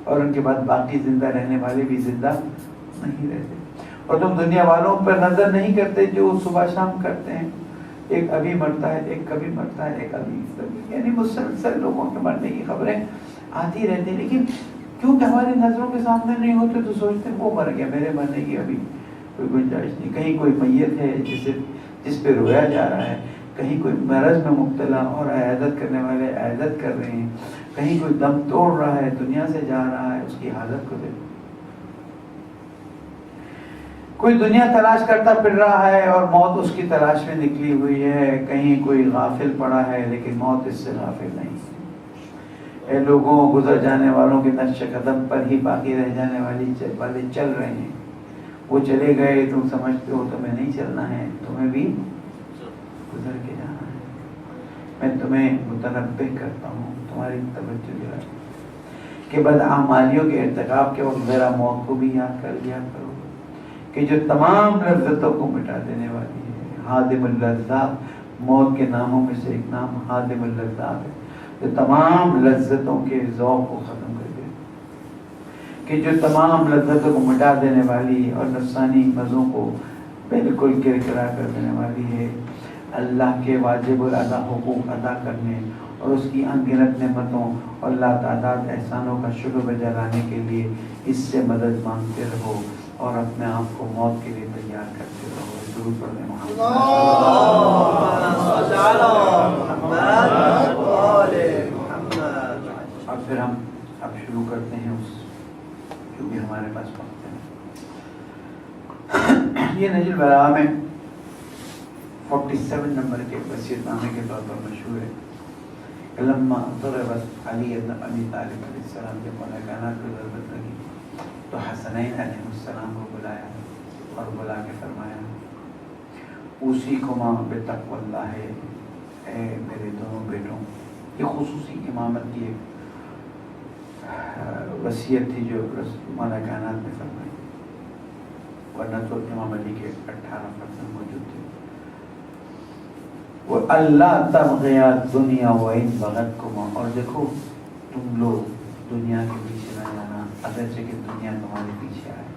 اور ان کے بعد باقی زندہ رہنے والے بھی زندہ نہیں رہتے؟ اور تم دنیا والوں پر نظر نہیں کرتے جو صبح شام کرتے ہیں، ایک ابھی مرتا ہے، ایک کبھی مرتا ہے، ایک ابھی یعنی مسلسل لوگوں کے مرنے کی خبریں آتی رہتی ہیں، لیکن کیونکہ ہماری نظروں کے سامنے نہیں ہوتے تو سوچتے ہیں وہ مر گیا، میرے مرنے کی ابھی کوئی گنجائش نہیں. کہیں کوئی میت ہے جس پہ رویا جا رہا ہے، کہیں کوئی مرض میں مبتلا اور عیادت کرنے والے عیادت کر رہے ہیں، کہیں کوئی دم توڑ رہا ہے، دنیا سے جا رہا ہے، اس کی حالت کو دیکھو. کوئی دنیا تلاش کرتا پھر رہا ہے اور موت اس کی تلاش میں نکلی ہوئی ہے. کہیں کوئی غافل پڑا ہے لیکن موت اس سے غافل نہیں. اے لوگوں، گزر جانے والوں کے نقش قدم پر ہی باقی رہ جانے والے چل رہے ہیں. وہ چلے گئے، تم سمجھتے ہو تمہیں نہیں چلنا ہے، تمہیں بھی گزر کے جانا ہے. میں تمہیں متنبہ کرتا ہوں، تمہاری توجہ دلاتا ہوں کہ بدعمالیوں کے ارتکاب کے وقت ذرا موت کو بھی یاد کر لیا کرو کہ جو تمام لذتوں کو مٹا دینے والی ہے. ہادم اللذات، موت کے ناموں میں سے ایک نام ہادم اللذات ہے، جو تمام لذتوں کے ذوق کو ختم کر دے، کہ جو تمام لذتوں کو مٹا دینے والی اور نفسانی مزوں کو بالکل کرکرا کر دینے والی ہے. اللہ کے واجب الادا حقوق ادا کرنے اور اس کی انگنت نعمتوں اور لاتعداد احسانوں کا شکر بجا لانے کے لیے اس سے مدد مانگتے رہو اور اپنے آپ کو موت کے لیے تیار کرتے رہو. درود پڑھنے محمد. اب پھر ہم شروع کرتے ہیں اس جو بھی ہمارے پاس وقت ہے. یہ نجل البلاغہ میں 47 نمبر کے وصیت نامے کے طور پر مشہور ہے. لما ضربت علی بن ابی طالب علیہ السلام کے مولا کائنات کو ضرورت لگی تو حسنین علیہ السلام کو بلایا اور بلا کے فرمایا اوصیکما بتقوی اللہ، اے میرے دونوں بیٹوں. یہ خصوصی امامت کی ایک وصیت تھی جو مولا کائنات نے فرمائی، ورنہ تو امام علی کے 18% موجود تھے. وہ اللہ تبغیا دنیا وَإِن بغتکما، اور دیکھو تم لوگ دنیا کے پیچھے نہ جانا اگرچہ کہ دنیا تمہارے پیچھے آئے.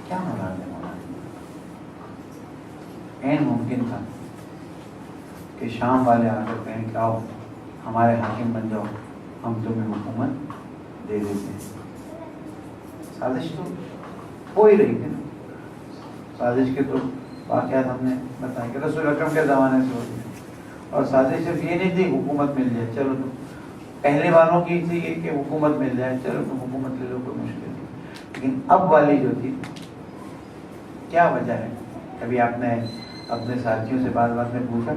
کیا مراد ہے مولانا؟ این ممکن تھا کہ شام والے آ کر کہیں کہ آؤ ہمارے حاکم بن جاؤ، ہم تمہیں حکومت دے دیتے ہیں. سازش تو ہو ہی رہی تھی نا. سازش کے تو واقعات ہم نے بتایا کہ رسول اکرم کے زمانے سے ہوتی ہے، اور سازش صرف یہ نہیں تھی حکومت مل جائے، چلو تم پہلے والوں کی تھی کہ حکومت مل جائے، چلو تم حکومت لے لو، کوئی مشکل نہیں. لیکن اب والی جو تھی کیا وجہ ہے؟ کبھی آپ نے اپنے ساتھیوں سے بات میں پوچھا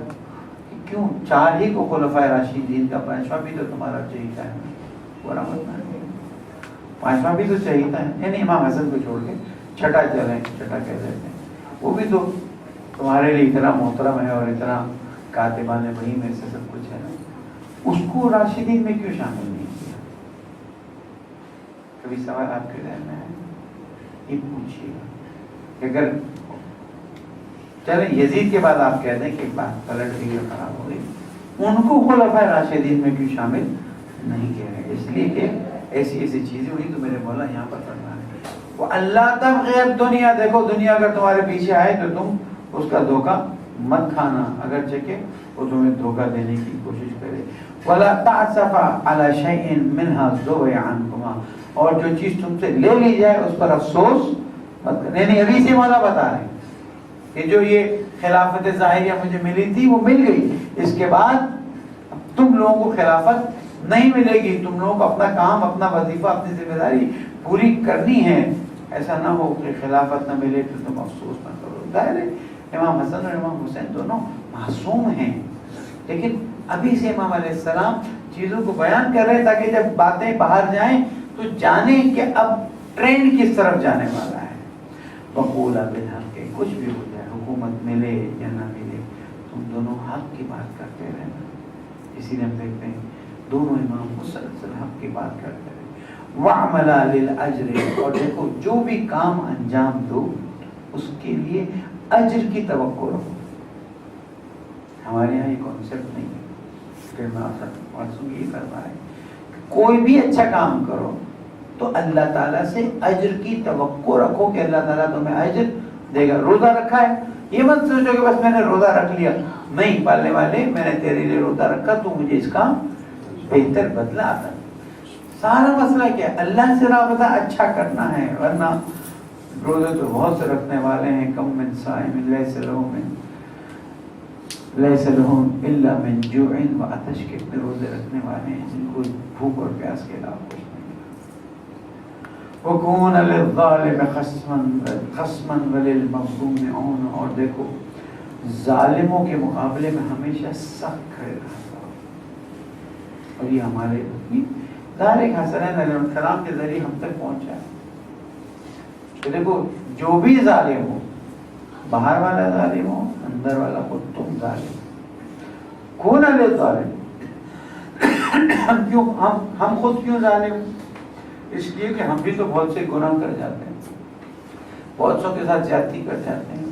کہ کیوں 4 ہی کو خلفائے راشدین کا 5واں بھی تو تمہارا چہیتا ہے؟ وہ رحمت نہیں، 5واں بھی تو چہیتا ہے، یعنی امام حسن کو چھوڑ کے چھٹا چلیں، چھٹا کہہ دیتے ہیں، وہ بھی تو تمہارے لیے اتنا محترم ہے اور اتنا کاتبان وحی میں سے سب کچھ ہے نا، اس کو راشدین میں کیوں شامل نہیں کیا؟ کبھی سوال آپ کے ذہن میں ہے؟ یہ پوچھیے گا کہ اگر چلیں یزید کے بعد آپ کہہ دیں کہ بات پلٹ گئی اور خراب ہو گئی، ان کو خلفائے راشدین میں کیوں شامل نہیں کیا گیا؟ اس لیے کہ ایسی ایسی چیزیں ہوئی تو میرے مولا یہاں پر فرما رہے ہیں وہ اللہ تبغی دنیا، دیکھو دنیا اگر تمہارے پیچھے آئے تو تم اس کا دھوکہ مت کھانا اگرچہ کہ وہ تمہیں دھوکہ دینے کی کوشش کرے. ولا تعسف على شيء منها ذوي عنكما، اور جو چیز تم سے لے لی جائے اس پر افسوس مت کرنا. یعنی ابھی سے مولا بتا رہے ہیں کہ جو یہ خلافت ظاہریہ مجھے ملی تھی وہ مل گئی، اس کے بعد تم لوگوں کو خلافت نہیں ملے گی، تم لوگوں کو اپنا کام، اپنا وظیفہ، اپنی ذمہ داری پوری کرنی ہے. ایسا نہ ہو کہ خلافت نہ ملے تو تم افسوس نہ کرو. ظاہر ہے امام حسن اور امام حسین دونوں معصوم ہیں، لیکن ابھی سے امام علیہ السلام چیزوں کو بیان کر رہے ہیں تاکہ جب باتیں باہر جائیں تو جانیں کہ اب ٹرینڈ کس طرف جانے والا ہے. وقولا بالحق، کچھ بھی ہو جائے، حکومت ملے یا نہ ملے، تم دونوں حق کی بات کرتے رہنا. اسی لیے ہم دیکھتے ہیں دونوں امام مسلسل حق کی بات کرتے رہے. وَعْمَلَا لِلْأَجْرِ، اور دیکھو جو بھی کام انجام دو اس کے لیے اجر کی توقع رکھو. ہمارے یہاں یہ کانسیپٹ نہیں ہے. پھر میں یہ کرنا ہے کوئی بھی اچھا کام کرو تو اللہ تعالیٰ سے اجر کی توقع رکھو کہ اللہ تعالیٰ تمہیں اجر دے گا. روزہ رکھا ہے، یہ مت سوچو کہ بس میں نے روزہ رکھ لیا. نہیں، پالنے والے میں نے تیرے لیے روزہ رکھا تو مجھے اس کا بہتر بدلہ آتا. سارا مسئلہ کیا ہے؟ اللہ سے رابطہ اچھا کرنا ہے. ورنہ روزے تو بہت سے رکھنے والے ہیں. کم من صائم لیس لہو الا من جوع وعطش، کتنے روزے رکھنے والے ہیں جن کو بھوک اور پیاس کے علاوہ کچھ نہیں. وَكُونَ لِلظَّالِمِ خَصْمًا وَلِلْمَظْلُومِ عَوْنًا، اور دیکھو ظالموں کے مقابلے میں ہمیشہ سخت کھڑے رہا. اور یہ ہمارے ظاہر حسنین علیہ السلام کے ذریعے ہم تک پہنچا ہے. تو دیکھو جو بھی ظالم ہو، باہر والا ظالم ہو، اندر والا خود تم ظالم. کون ہے ظالم؟ ہم خود کیوں ظالم؟ اس لیے کہ ہم بھی تو بہت سے گناہ کر جاتے ہیں، بہت سو کے ساتھ زیادتی کر جاتے ہیں،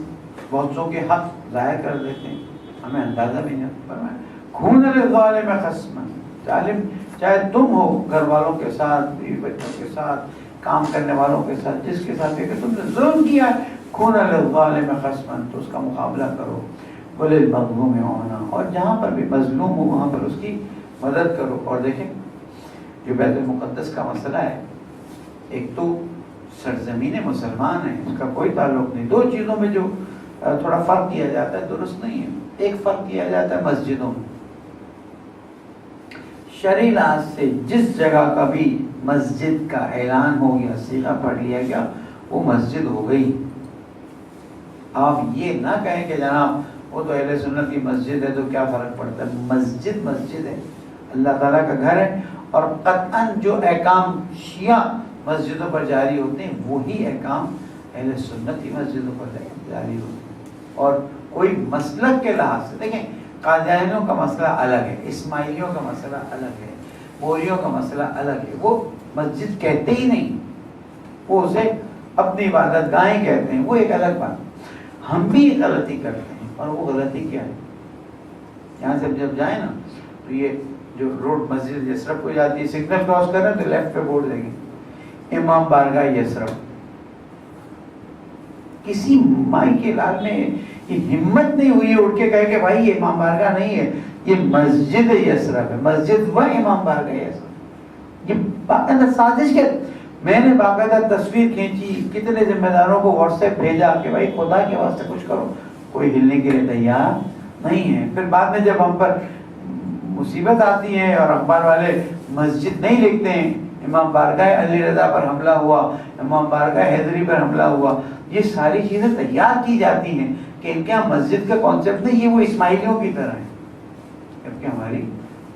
بہت سو کے حق ضائع کر دیتے ہیں، ہمیں اندازہ بھی نہیں فرمایا. کون ہے ظالم خصمًا، ظالم چاہے تم ہو، گھر والوں کے ساتھ، بیوی بچوں کے ساتھ، کام کرنے والوں کے ساتھ، جس کے ساتھ کہ تم نے ظلم کیا ہے. کون للظالم خصمًا، تو اس کا مقابلہ کرو. وللمظلوم عونا، اور جہاں پر بھی مظلوم ہو وہاں پر اس کی مدد کرو. اور دیکھیں جو بیت المقدس کا مسئلہ ہے، ایک تو سرزمین مسلمان ہے، اس کا کوئی تعلق نہیں. دو چیزوں میں جو تھوڑا فرق کیا جاتا ہے درست نہیں ہے. ایک فرق کیا جاتا ہے مسجدوں میں. شرعی لحاظ سے جس جگہ کا بھی مسجد کا اعلان ہو گیا، صیغہ پڑھ لیا گیا، وہ مسجد ہو گئی. آپ یہ نہ کہیں کہ جناب وہ تو اہل سنت کی مسجد ہے تو کیا فرق پڑتا ہے. مسجد مسجد ہے، اللہ تعالیٰ کا گھر ہے. اور قطعاً جو احکام شیعہ مسجدوں پر جاری ہوتے ہیں وہی احکام اہل سنت کی مسجدوں پر جاری ہوتے ہیں. اور کوئی مسلک کے لحاظ سے دیکھیں، قادیانیوں کا مسئلہ الگ ہے، اسماعیلیوں کا مسئلہ الگ ہے، موریوں کا مسئلہ الگ ہے. وہ مسجد کہتے ہی نہیں، وہ اسے اپنی عبادت گاہیں کہتے ہیں، وہ ایک الگ بات. ہم بھی ایک غلطی کرتے ہیں، اور وہ غلطی کیا ہے؟ یہاں سے جب جائیں نا تو یہ جو روڈ مسجد یسرف کو جاتی ہے، سگنل کراس کریں تو لیفٹ پہ بورڈ دیں گے امام بارگاہ یسرف. کسی مائی کے لال میں یہ ہمت نہیں ہوئی اٹھ کے کہے کہ بھائی یہ امام بارگاہ نہیں ہے، یہ مسجد یسرف ہے. مسجد و امام بارگاہ یسرف، یہ باقاعدہ سازش ہے. میں نے باقاعدہ تصویر کھینچی، کتنے ذمہ داروں کو واٹس ایپ بھیجا کہ بھائی خدا کے واسطے کچھ کرو. کوئی ہلنے کے لیے تیار نہیں ہے. پھر بعد میں جب ہم پر مصیبت آتی ہے اور اخبار والے مسجد نہیں لکھتے ہیں، امام بارگاہ علی رضا پر حملہ ہوا، امام بارگاہ حیدری پر حملہ ہوا، یہ ساری چیزیں تیار کی جاتی ہیں کہ ان کے یہاں مسجد کا کانسیپٹ نہیں، یہ وہ اسماعیلیوں کی طرح ہے. جبکہ ہماری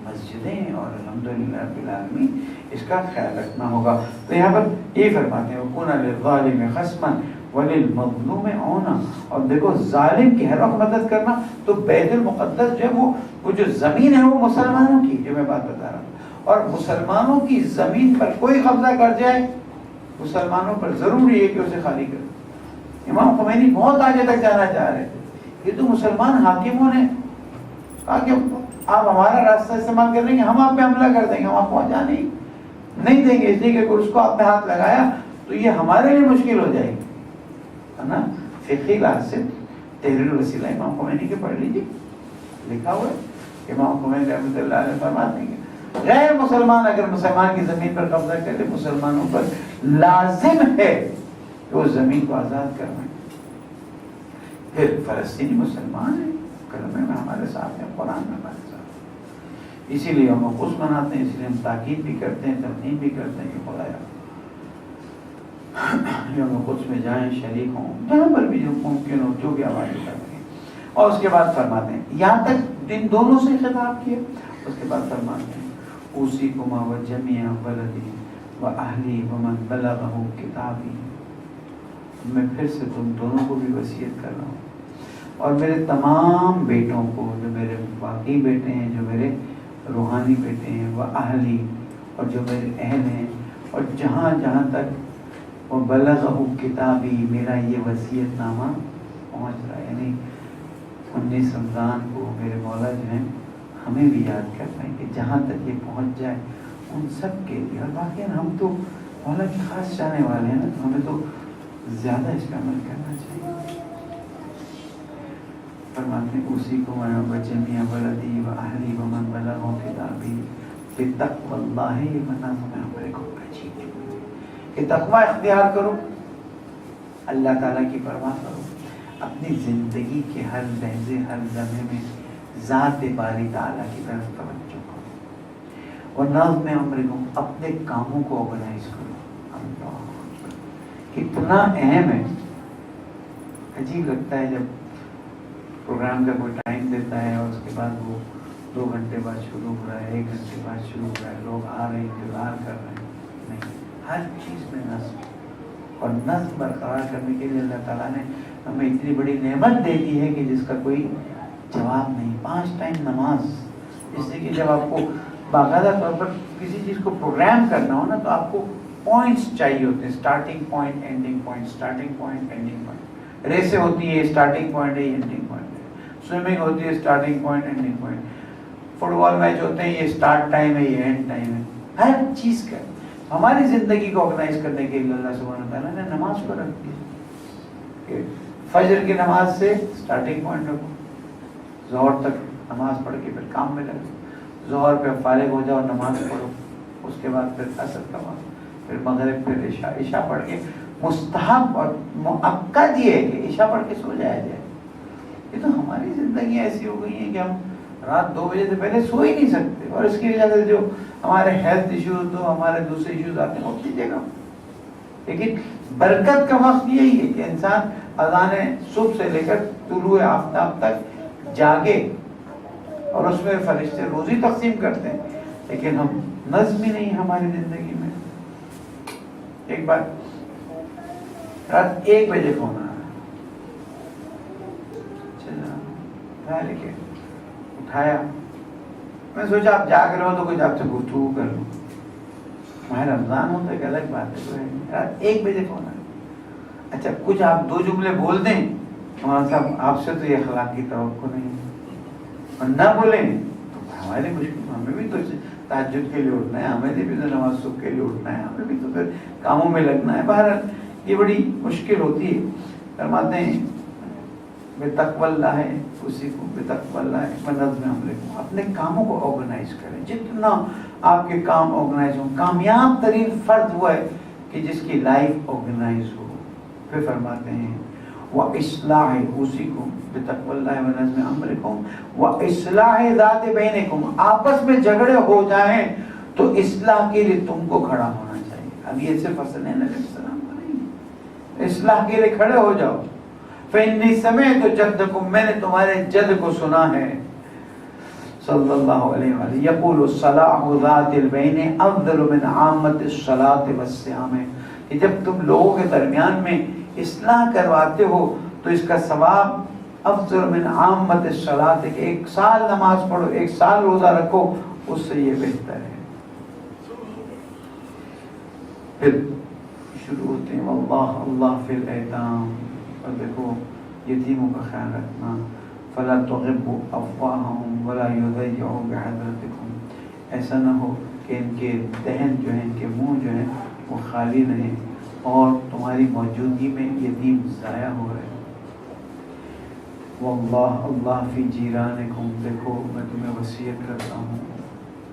مسجدیں ہیں اور الحمدللہ رب العالمین اس کا خیال رکھنا ہوگا. تو یہاں پر یہ فرماتے ہیں وَكُونَ لِلظَّالِمِ خَصْمًا وَلِلْمَظْلُومِ عَوْنًا. اور دیکھو ظالم کی ہر وقت مدد کرنا. تو بیت المقدس جو ہے وہ جو زمین ہے وہ مسلمانوں کی، جو میں بات بتا رہا ہوں. اور مسلمانوں کی زمین پر کوئی قبضہ کر جائے، مسلمانوں پر ضروری ہے کہ اسے خالی کرے. امام خمینی بہت آگے تک جانا چاہ رہے تھے. یہ تو مسلمان حاکموں نے کہا کہ آپ ہمارا راستہ استعمال کر لیں گے، ہم آپ پہ حملہ کر دیں گے، ہم آپ پہنچا نہیں دیں گے. اس لیے کہ اگر اس کو آپ نے ہاتھ لگایا تو یہ ہمارے لیے مشکل ہو جائے گی، ہے نا. فقہی لحاظ سے تحریر الوسیلہ امام خمینی کے پڑھ لیجیے، لکھا ہوا ہے. امام خمینی رحمۃ اللہ علیہ فرماتے ہیں غیر مسلمان اگر مسلمان کی زمین پر قبضہ کرے، مسلمانوں پر لازم ہے کہ وہ زمین کو آزاد کروائیں. پھر فلسطینی مسلمان ہیں، کلمے میں ہمارے ساتھ ہیں، قرآن میں ہمارے ساتھ. اسی لیے ہم قدس مناتے ہیں، اس لیے ہم تاکید بھی کرتے ہیں، ترغیب بھی کرتے ہیں کہ خدایا یوم قدس میں جائیں، شریک ہوں، جہاں پر بھی جو ممکن ہو، جو بھی آوازیں کرتے ہیں. اور اس کے بعد فرماتے ہیں، یہاں تک ان دونوں سے خطاب کیا. اس کے بعد فرماتے ہیں اوصیکما وجمیع ولدی واہلی ومن بلغہ کتابی میں پھر سے تم دونوں کو بھی وصیت کر رہا ہوں، اور میرے تمام بیٹوں کو، جو میرے واقعی بیٹے ہیں، جو میرے روحانی بیٹے ہیں، وہ اہلی، اور جو میرے اہل ہیں، اور جہاں جہاں تک وہ بلغہ کتابی، میرا یہ وصیت نامہ پہنچ رہا ہے، یعنی 19 رمضان کو میرے مولا جو ہیں ہمیں بھی یاد کرنا ہے کہ جہاں تک یہ پہنچ جائے ان سب کے لیے، اور باقی ہم تو مولا کے خاص چاہنے والے ہیں نا، تو ہمیں تو زیادہ اس پہ عمل کرنا چاہیے۔ فرماتے ہیں اسی کو میں بجمیع ولدی و اہلی و من بلغ کتابی بتقوی اللہ منازع امرکم، کہ تقوی اختیار کرو، اللہ تعالیٰ کی پرواہ کرو، اپنی زندگی کے ہر لحظے ہر لمحے میں ذات باری تعالیٰ کی طرف توجہ کرو، اور نظم امرکم، اپنے کاموں کو آرگنائز کرو۔ اللہ کتنا اہم ہے، عجیب لگتا ہے جب پروگرام کا کوئی ٹائم دیتا ہے اور اس کے بعد وہ 2 گھنٹے بعد شروع ہو رہا ہے، 1 گھنٹے بعد شروع ہو رہا ہے، لوگ آ رہے ہیں، انتظار کر رہے ہیں، نہیں، ہر چیز میں نظم، اور نظم برقرار کرنے کے لیے اللہ تعالیٰ نے ہمیں اتنی بڑی نعمت دے دی ہے کہ جس کا کوئی جواب نہیں۔ 5 ٹائم نماز، جس سے کہ جب آپ کو باقاعدہ طور پر کسی چیز کو پروگرام کرنا ہو نا، تو آپ کو پوائنٹس چاہیے ہوتے ہیں، starting point, ending point, starting point, ending point. ریسیں ہوتی ہے، اسٹارٹنگ پوائنٹ ہے، اینڈنگ پوائنٹ ہے، سوئمنگ ہوتی ہے، starting point, ending point, football match ہوتے ہیں، یہ اسٹارٹ ٹائم ہے، یہ اینڈ ٹائم ہے، ہر چیز کا۔ ہماری زندگی کو آرگنائز کرنے کے لیے اللہ سبحانہ وتعالیٰ نے نماز کو رکھ دیا کہ فجر کی نماز سے اسٹارٹنگ پوائنٹ رکھو، ظہر تک نماز پڑھ کے پھر کام میں لگو، ظہر پہ فارغ ہو جاؤ، نماز پڑھو، اس کے بعد پھر عصر کا وقت، پھر مغرب، پھر عشاء، عشاء پڑھ کے مستحب اور مؤکد یہ ہے کہ عشاء پڑھ کے سو جایا جائے۔ یہ تو ہماری زندگی ایسی ہو گئی ہے کہ ہم رات 2 بجے سے پہلے سو ہی نہیں سکتے، اور اس کی وجہ سے جو ہمارے ہیلتھ ایشوز، تو ہمارے دوسرے ایشوز آتے ہیں، وہ اپنی جگہ۔ لیکن برکت کا وقت یہی ہے کہ انسان اذان صبح سے لے کر طلوع آفتاب تک جاگے، اور اس میں فرشتے روزی تقسیم کرتے ہیں، لیکن ہم نظم ہی نہیں ہماری زندگی میں۔ ایک بار رات 1 بجے فون آیا، چلا لیکن اٹھایا، میں سوچا آپ جاگ رہے ہو تو کچھ آپ سے گفتگو کر لوں، ماہ رمضان ہو تو ایک الگ بات ہے، رات 1 بجے فون آیا، اچھا کچھ آپ 2 جملے بول دیں، مولانا صاحب آپ سے تو یہ اخلاق کی توقع نہیں ہے، اور نہ بولیں تو ہمارے مشکل، ہمیں بھی تو تہجد کے لیے اٹھنا ہے، ہمیں بھی تو نماز صبح کے لیے اٹھنا ہے، ہمیں بھی تو پھر کاموں میں لگنا ہے، بہرحال یہ بڑی مشکل ہوتی ہے۔ فرماتے ہیں بتقوی اللہ ہے، اسی کو بتقوی اللہ ہے ونظم امرکم، اپنے کاموں کو آرگنائز کریں، جتنا آپ کے کام آرگنائز ہوں۔ کامیاب ترین فرد ہوا ہے کہ جس کی لائف آرگنائز ہو۔ پھر فرماتے ہیں وَإِصْلَاحِ اُوصِيكُمْ بِتَقْوَى اللَّهِ وَنَظْمِ أَمْرِكُمْ وَإِصْلَاحِ ذَاتِ بَيْنِكُمْ، آپس میں جھگڑے ہو جائیں تو اصلاح کے لیے تم کو کھڑا ہونا چاہیے۔ اب یہ صرف حسنین علیہ السلام کا نہیں ہے، اصلاح کے لیے کھڑے ہو جاؤ۔ فَإِنِّي سَمِعْتُ جَدَّكُمْ، میں نے تمہارے جد کو سنا ہے، صلی اللہ علیہ وآلہ، یقول الصلاح ذات البین افضل من عامت الصلاۃ والصیام، کہ جب تم لوگوں کے درمیان میں اصلاح کرواتے ہو تو اس کا ثواب افضل من عامت الصلاۃ، کہ 1 سال نماز پڑھو، 1 سال روزہ رکھو، اس سے یہ بہتر ہے۔ پھر شروع ہوتے ہیں واللہ اللہ فی الیتام، اور دیکھو یتیموں کا خیال رکھنا، فلا تغبوا افواہہم ولا یضیعوا بحضرتکم، ایسا نہ ہو کہ ان کے دہن جو ہیں، ان کے منہ جو ہیں وہ خالی رہیں اور تمہاری موجودگی میں یتیم ضائع ہو رہے۔ واللہ اللہ فی جیرانکم، دیکھو میں تمہیں وصیت کرتا ہوں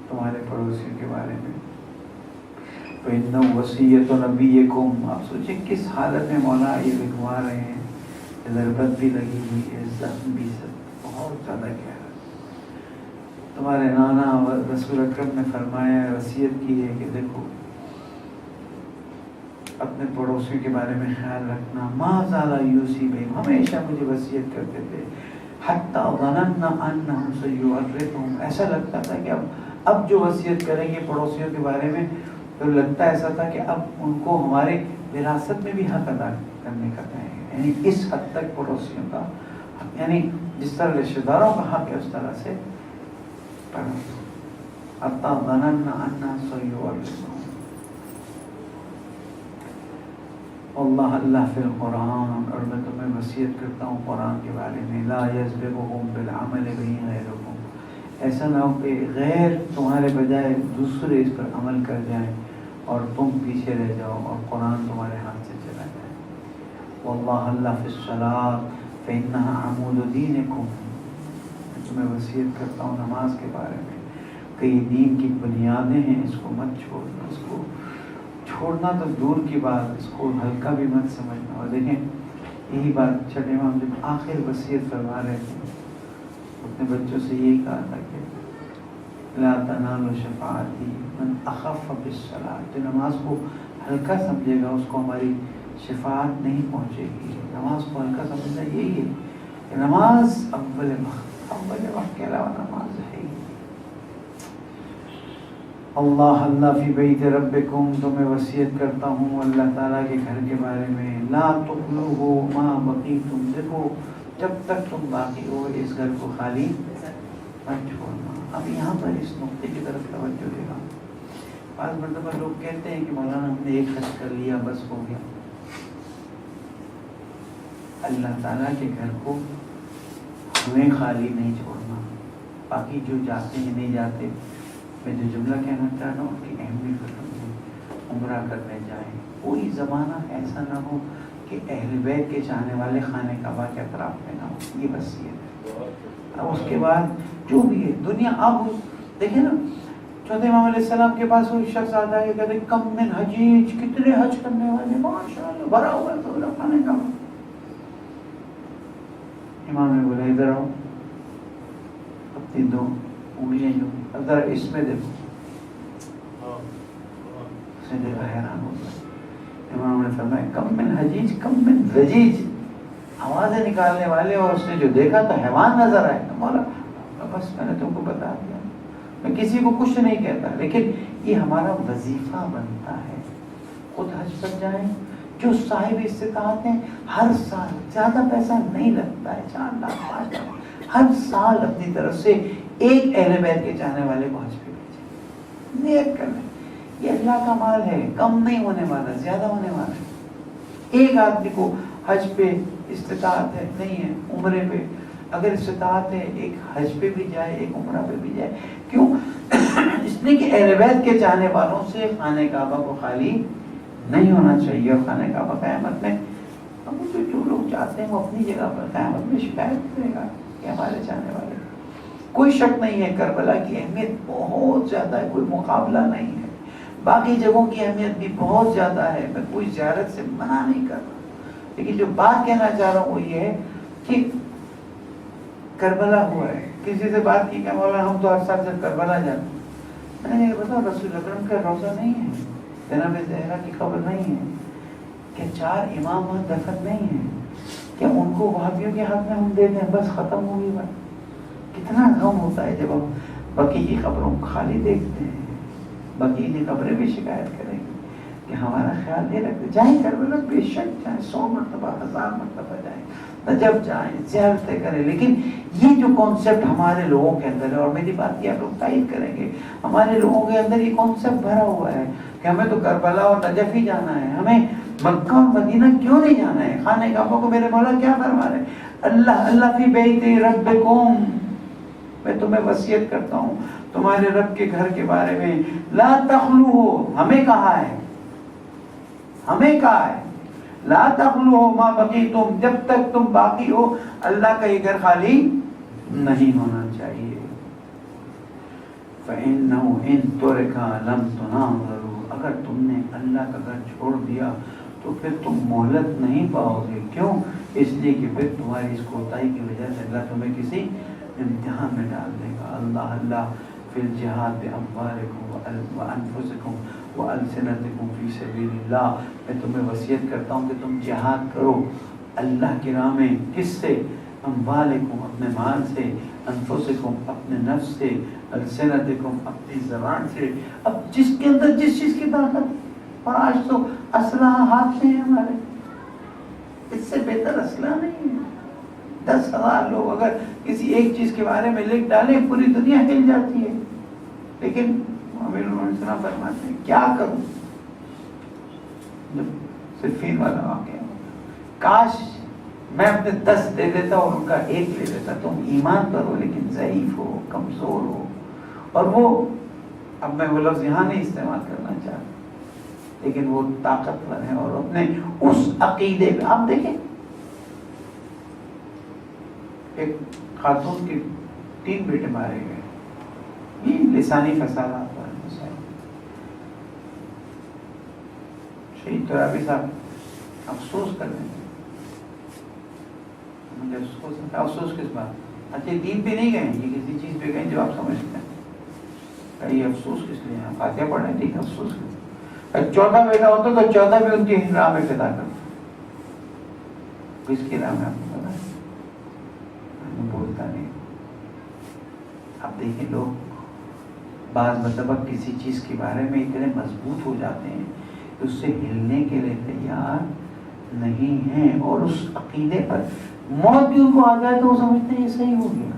تمہارے پڑوسیوں کے بارے میں۔ فإنہ وصیت نبیکم، آپ سوچیں کس حالت میں مولا یہ لکھوا رہے ہیں، ضربت بھی لگی ہوئی ہے، زخم بھی بہت زیادہ گہرا۔ تمہارے نانا رسول اکرم نے فرمایا، وصیت کی ہے کہ دیکھو اپنے پڑوسیوں کے بارے میں خیال رکھنا، ما زال یوصی بہم، ہمیشہ مجھے وصیت کرتے تھے، حتی ظننا انہم سیورثہم، ایسا لگتا تھا کہ اب جو وصیت کریں گے پڑوسیوں کے بارے میں، تو لگتا ایسا تھا کہ اب ان کو ہمارے وراثت میں بھی حق ادا کرنے کا کہیں گے، یعنی اس حد تک پڑوسیوں کا حق، یعنی جس طرح رشتہ داروں کا حق ہے اس طرح سے پڑوس حتی ظننا انا سیورثون۔ اللہ اللہ فی القرآن، اور میں تمہیں وصیت کرتا ہوں قرآن کے بارے میں، لا یسبقکم بالعمل به غیرکم، ایسا نہ ہو کہ غیر تمہارے بجائے دوسرے اس پر عمل کر جائیں اور تم پیچھے رہ جاؤ اور قرآن تمہارے ہاتھ سے چلا جائے۔ واللہ اللہ فی الصلاۃ فإنها عمود دینکم، میں تمہیں وصیت کرتا ہوں نماز کے بارے میں کہ یہ دین کی بنیادیں ہیں، اس کو مت چھوڑنا، اس کو چھوڑنا تو دور کی بات، اس کو ہلکا بھی مت سمجھنا۔ اور دیکھیں یہی بات چھٹے امام جب آخر وصیت فرما رہے تھے اپنے بچوں سے یہی کہا تھا کہ لا تنالوا شفاعتی من اخف بالصلاۃ، جو نماز کو ہلکا سمجھے گا اس کو ہماری شفاعت نہیں پہنچے گی۔ نماز کو ہلکا سمجھنا یہی ہے کہ نماز اول وقت کے علاوہ نماز ہے ہی۔ اللہ اللہ فی بیت ربکم، تمہیں وصیت کرتا ہوں اللہ تعالیٰ کے گھر کے بارے میں، لا تخلوہ ما بقیتم، دیکھو جب تک تم باقی ہو اس گھر کو خالی مت چھوڑنا۔ اب یہاں پر اس نقطے کی طرف توجہ دے گا۔ بعض مرتبہ لوگ کہتے ہیں کہ مولانا ہم نے ایک حج کر لیا بس ہو گیا۔ اللہ تعالیٰ کے گھر کو ہمیں خالی نہیں چھوڑنا، باقی جو جاتے ہیں نہیں جاتے، میں جو جملہ کہنا چاہ رہا ہوں ان کی اہمیت کو سمجھیں، عمرہ کرنے جائیں، کوئی زمانہ ایسا نہ ہو کہ اہل بیت کے چاہنے والے خانہ کعبہ کے اطراف میں نہ ہو، یہ وصیت ہے۔ اب اس کے بعد جو بھی ہے دنیا، آپ دیکھیں نا چوتھے امام علیہ السلام کے پاس کوئی شخص آتا ہے کہ کہتے ہیں کم من حجیج، کتنے حج کرنے والے، ماشاءاللہ بھرا ہوا ہے تو خانہ کعبہ۔ امام نے بولا ادھر آؤ، اپنی دو انگلیاں جو ذرا اس میں دیکھو، اس نے دیکھا حیران ہو گیا۔ امام نے فرمایا کم من حجیج کم من زجیج، آوازیں نکالنے والے، اور اس نے جو دیکھا تو حیوان نظر آئے۔ مولا بس میں نے تم کو بتا دیا، میں کسی کو کچھ نہیں کہتا، لیکن یہ ہمارا وظیفہ بنتا ہے خود حج پر جائیں۔ جو صاحب استطاعت ہیں ہر سال، زیادہ پیسہ نہیں لگتا ہے، 4 لاکھ 5 لاکھ، ہر سال اپنی طرف سے ایک اہل بیت کے چاہنے والے کو حج پہ بھیجیں، نیت کر لیں۔ یہ اللہ کا مال ہے، کم نہیں ہونے والا، زیادہ ہونے والا ہے۔ ایک آدمی کو حج پہ استطاعت ہے، نہیں ہے، عمرے پہ اگر استطاعت ہے، ایک حج پہ بھی جائے، ایک عمرہ پہ بھی جائے۔ کیوں؟ اس لیے کہ اہل بیت کے چاہنے والوں سے خانہ کعبہ کو خالی نہیں ہونا چاہیے، اور خانہ کعبہ قیامت میں جو لوگ چاہتے ہیں وہ اپنی جگہ پر قیامت میں شکایت کرے گا کہ ہمارے چاہنے والے۔ کوئی شک نہیں ہے کربلا کی اہمیت بہت زیادہ ہے، کوئی مقابلہ نہیں ہے، باقی جگہوں کی اہمیت بھی بہت زیادہ ہے، میں کوئی زیارت سے منع نہیں کر رہا، لیکن جو بات کہنا چاہ رہا ہوں وہ یہ ہے کہ کربلا ہوا ہے۔ کسی سے بات کی کہ مولانا ہم تو ہر سال سے کربلا جاتے ہیں، میں نے یہ بتاؤ رسول اکرم کا روزہ نہیں ہے، جناب زہرا کی قبر نہیں ہے، کیا 4 امام وہاں دفن نہیں ہیں، کیا ان کو وہابیوں کے ہاتھ میں ہم دے دیں بس ختم ہوگی بات؟ کتنا غم ہوتا ہے جب ہم بقی کی قبروں کو خالی دیکھتے ہیں۔ بقی کی قبریں بھی شکایت کریں گی کہ ہمارا خیال نہیں رکھتے، جائیں کربلا بے شک جائیں، 100 مرتبہ 1000 مرتبہ جائیں، نجف جائیں، زیارتیں کریں، لیکن یہ جو کانسیپٹ ہمارے لوگوں کے اندر ہے، اور میری بات کی آپ لوگ تائید کریں گے، ہمارے لوگوں کے اندر یہ کانسیپٹ بھرا ہوا ہے کہ ہمیں تو کربلا اور نجف ہی جانا ہے، ہمیں مکہ اور مدینہ کیوں نہیں جانا ہے؟ خانہ کعبہ کو میرے مولا کیا فرما رہے ہیں؟ اللہ اللہ فی بیت ربکم، میں تمہیں وصیت کرتا ہوں تمہارے رب کے گھر کے بارے میں، لا تخلو، ہمیں کہا ہے، ہمیں کہا ہے لا تخلو ما بقیتم، جب تک تم باقی ہو اللہ کا یہ گھر خالی نہیں ہونا چاہیے۔ فَإِنَّهُ إِن تُرِكَ لَمْ تُنَاظَرُوا، اگر تم نے اللہ کا گھر چھوڑ دیا تو پھر تم مہلت نہیں پاؤ گے۔ کیوں؟ اس لیے کہ پھر تمہاری اس کوتاہی کی وجہ سے اللہ تمہیں کسی امتحان میں ڈال دے گا۔ اللہ اللہ فی الجہاد باموالکم وانفسکم والسنتکم فی سبیل اللہ، میں تمہیں وصیت کرتا ہوں کہ تم جہاد کرو اللہ کی راہ میں، کس سے؟ اموالکم، اپنے مال سے، انفسکم، اپنے نفس سے، السنتکم، اپنی زبان سے۔ اب جس کے اندر جس چیز کی طاقت، اور آج تو اسلحہ ہاتھ میں ہے ہمارے، اس سے بہتر اسلحہ نہیں ہے۔ 10,000 لوگ اگر کسی ایک چیز کے بارے میں لکھ ڈالیں پوری دنیا ہل جاتی ہے، لیکن امیر المومنین فرماتے ہیں کیا کروں جب صفین والا واقعہ، کاش میں اپنے 10 دے دیتا اور ان کا 1 لے لیتا۔ تم ایمان پر ہو لیکن ضعیف ہو، کمزور ہو، اور وہ، اب میں وہ لفظ یہاں نہیں استعمال کرنا چاہتا، لیکن وہ طاقتور ہیں اور اپنے اس عقیدے پہ، آپ دیکھیں ایک خاتون کے 3 بیٹے مارے گئے، یہ لسانی فسادات پر مسائل۔ شہید ترابی صاحب افسوس کر رہے ہیں، مجھے افسوس کس بات؟ اچھا دین پہ نہیں گئے، یہ کسی چیز پہ گئے جو آپ سمجھتے ہیں، یہ افسوس کس لیے؟ فاتحہ پڑھیں، ٹھیک، افسوس کس؟ 14 بیٹا ہوتا تو 14 بھی ان کی راہ میں فدا کرتا، کس کی راہ میں آپ کو پتا ہے؟ میں بولتا نہیں۔ آپ دیکھیں لوگ بعض مطلب کسی چیز کے بارے میں اتنے مضبوط ہو جاتے ہیں کہ اس سے ہلنے کے لیے تیار نہیں ہیں، اور اس عقیدے پر موت بھی ان کو آ جائے تو وہ سمجھتے ہیں یہ صحیح ہو گیا۔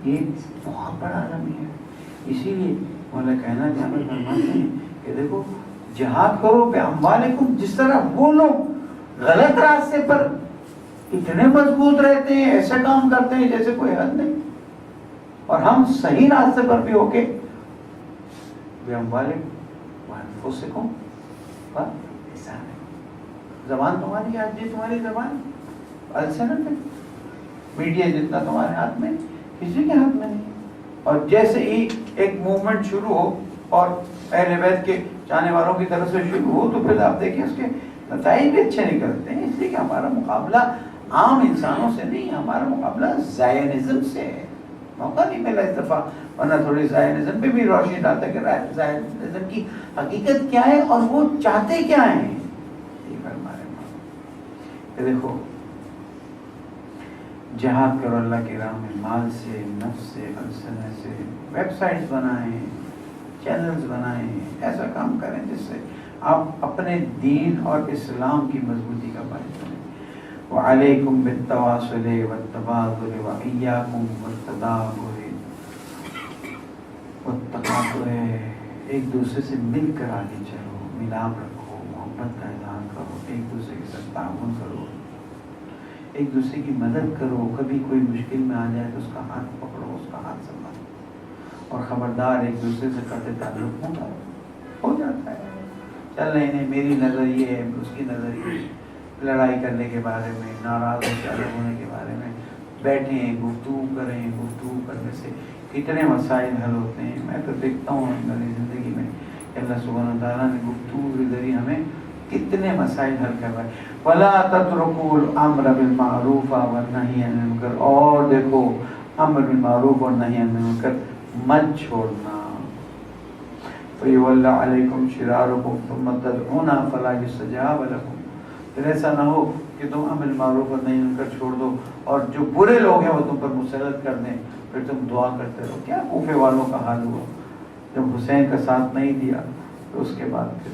یہ بہت بڑا عالم ہے۔ اسی لیے مولا کائنات یہاں پر فرماتے ہیں کہ دیکھو جہاد کرو باموالکم، جس طرح وہ لوگ غلط راستے پر اتنے مضبوط رہتے ہیں، ایسے کام کرتے ہیں جیسے کوئی حد نہیں، اور ہم صحیح راستے پر بھی ہو کے باموالکم وانفسکم ولسانکم، زبان تمہاری آج یہ تمہاری زبان السنت ہے، میڈیا جتنا تمہارے ہاتھ میں کسی کے ہاتھ میں نہیں، اور جیسے ہی ایک موومنٹ شروع ہو اور اہل بیت کے چاہنے والوں کی طرف سے شروع ہو تو پھر آپ دیکھیں اس کے نتائج بھی اچھے نکلتے ہیں، اس لیے کہ ہمارا مقابلہ عام انسانوں سے نہیں، ہمارا مقابلہ زائنزم سے ہے۔ موقع نہیں ملا اس دفعہ، ورنہ تھوڑی زائنزم پہ بھی روشنی ڈالتا کہ زائنزم کی حقیقت کیا ہے اور وہ چاہتے کیا ہیں۔ دیکھو جہاد کرو اللہ کی راہ میں، مال سے، نفس سے، السنہ سے، ویب سائٹس بنائیں، چینلز بنائیں، ایسا کام کریں جس سے آپ اپنے دین اور اسلام کی مضبوطی کا باعث بنیں۔ وعلیکم بالتواصل والتبادل وإیاکم والتدابر والتقاطع، ایک دوسرے سے مل کر آگے چلو، ملاپ رکھو، محبت کا اظہار کرو، ایک دوسرے کے ساتھ تعاون کرو، ایک دوسرے کی مدد کرو، کبھی کوئی مشکل میں آ جائے تو اس کا ہاتھ پکڑو، اس کا ہاتھ سنبھالو، اور خبردار ایک دوسرے سے قطع تعلق ہو جاتا ہے، چل نہیں میری نظر یہ ہے، اس کی نظر یہ ہے، لڑائی کرنے کے بارے میں، ناراض ہو کے الگ ہونے کے بارے میں بیٹھیں، گفتگو کریں، گفتگو کرنے سے کتنے مسائل حل ہوتے ہیں۔ میں تو دیکھتا ہوں میری زندگی میں کہ اللہ سبحانہ وتعالیٰ نے گفتگو کے ذریعے ہمیں کتنے مسائل حل کروائے۔ وَلَا تَتْرُكُوا الْأَمْرَ بِالْمَعْرُوفِ وَالنَّهْيِ عَنِ الْمُنكَرِ، اور دیکھو امر بالمعروف اور نہی عن المنکر مت چھوڑنا۔ فَيُوَلَّ عَلَيْكُمْ شِرَارُكُمْ ثُمَّ تَدْعُونَ فَلَا يُسْتَجَابَ لَكُمْ، پھر ایسا نہ ہو کہ تم امر معروف اور نہی منکر چھوڑ دو اور جو برے لوگ ہیں وہ تم پر مسلط کر دیں، پھر تم دعا کرتے رہو۔ کیا کوفے والوں کا حال ہوا جب حسین کا ساتھ نہیں دیا تو اس کے بعد پھر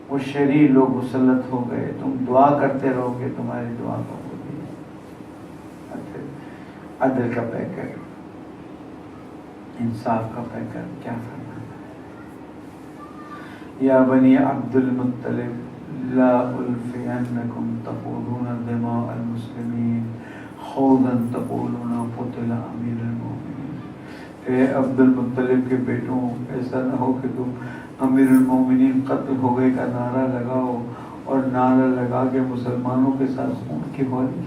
وہ شریر لوگ مسلط ہو گئے، تم دعا کرتے رہو کہ تمہاری دعا قبول ہوئی۔ عدل کا پیکر، انصاف کا پیکر کیا فرمانا ہے؟ یا بنی عبد المطلب لا الفینکم تقولون دماء المسلمین خوضا تقولون قتل امیر المومنین، اے عبد المطلب کے بیٹوں ایسا نہ ہو کہ تم امیر المومنین قتل ہو گئے کا نعرہ لگاؤ اور نعرہ لگا کے مسلمانوں کے ساتھ خون کی ہولی کی۔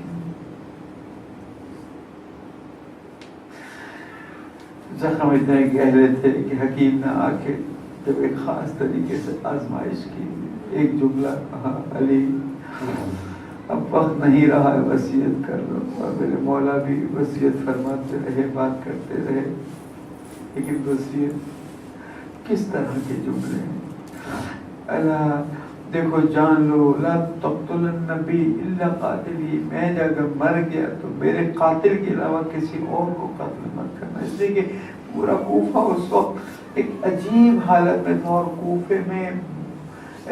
زخم اتنے گہرے تھے کہ حکیم نے آ کے جب ایک خاص طریقے سے آزمائش کی، ایک جملہ کہا، علی اب وقت نہیں رہا ہے، وصیت کر لو، اور میرے مولا بھی وصیت فرماتے رہے، بات کرتے رہے، لیکن وصیت کس طرح کے جملے ہیں؟ اللہ دیکھو جان لو، لا تقتل النبی الا قاتلی، میں اگر مر گیا تو میرے قاتل کے علاوہ کسی اور کو قتل مت کرنا، اس لیے کہ پورا کوفہ اس وقت ایک عجیب حالت میں تھا. اور کوفے میں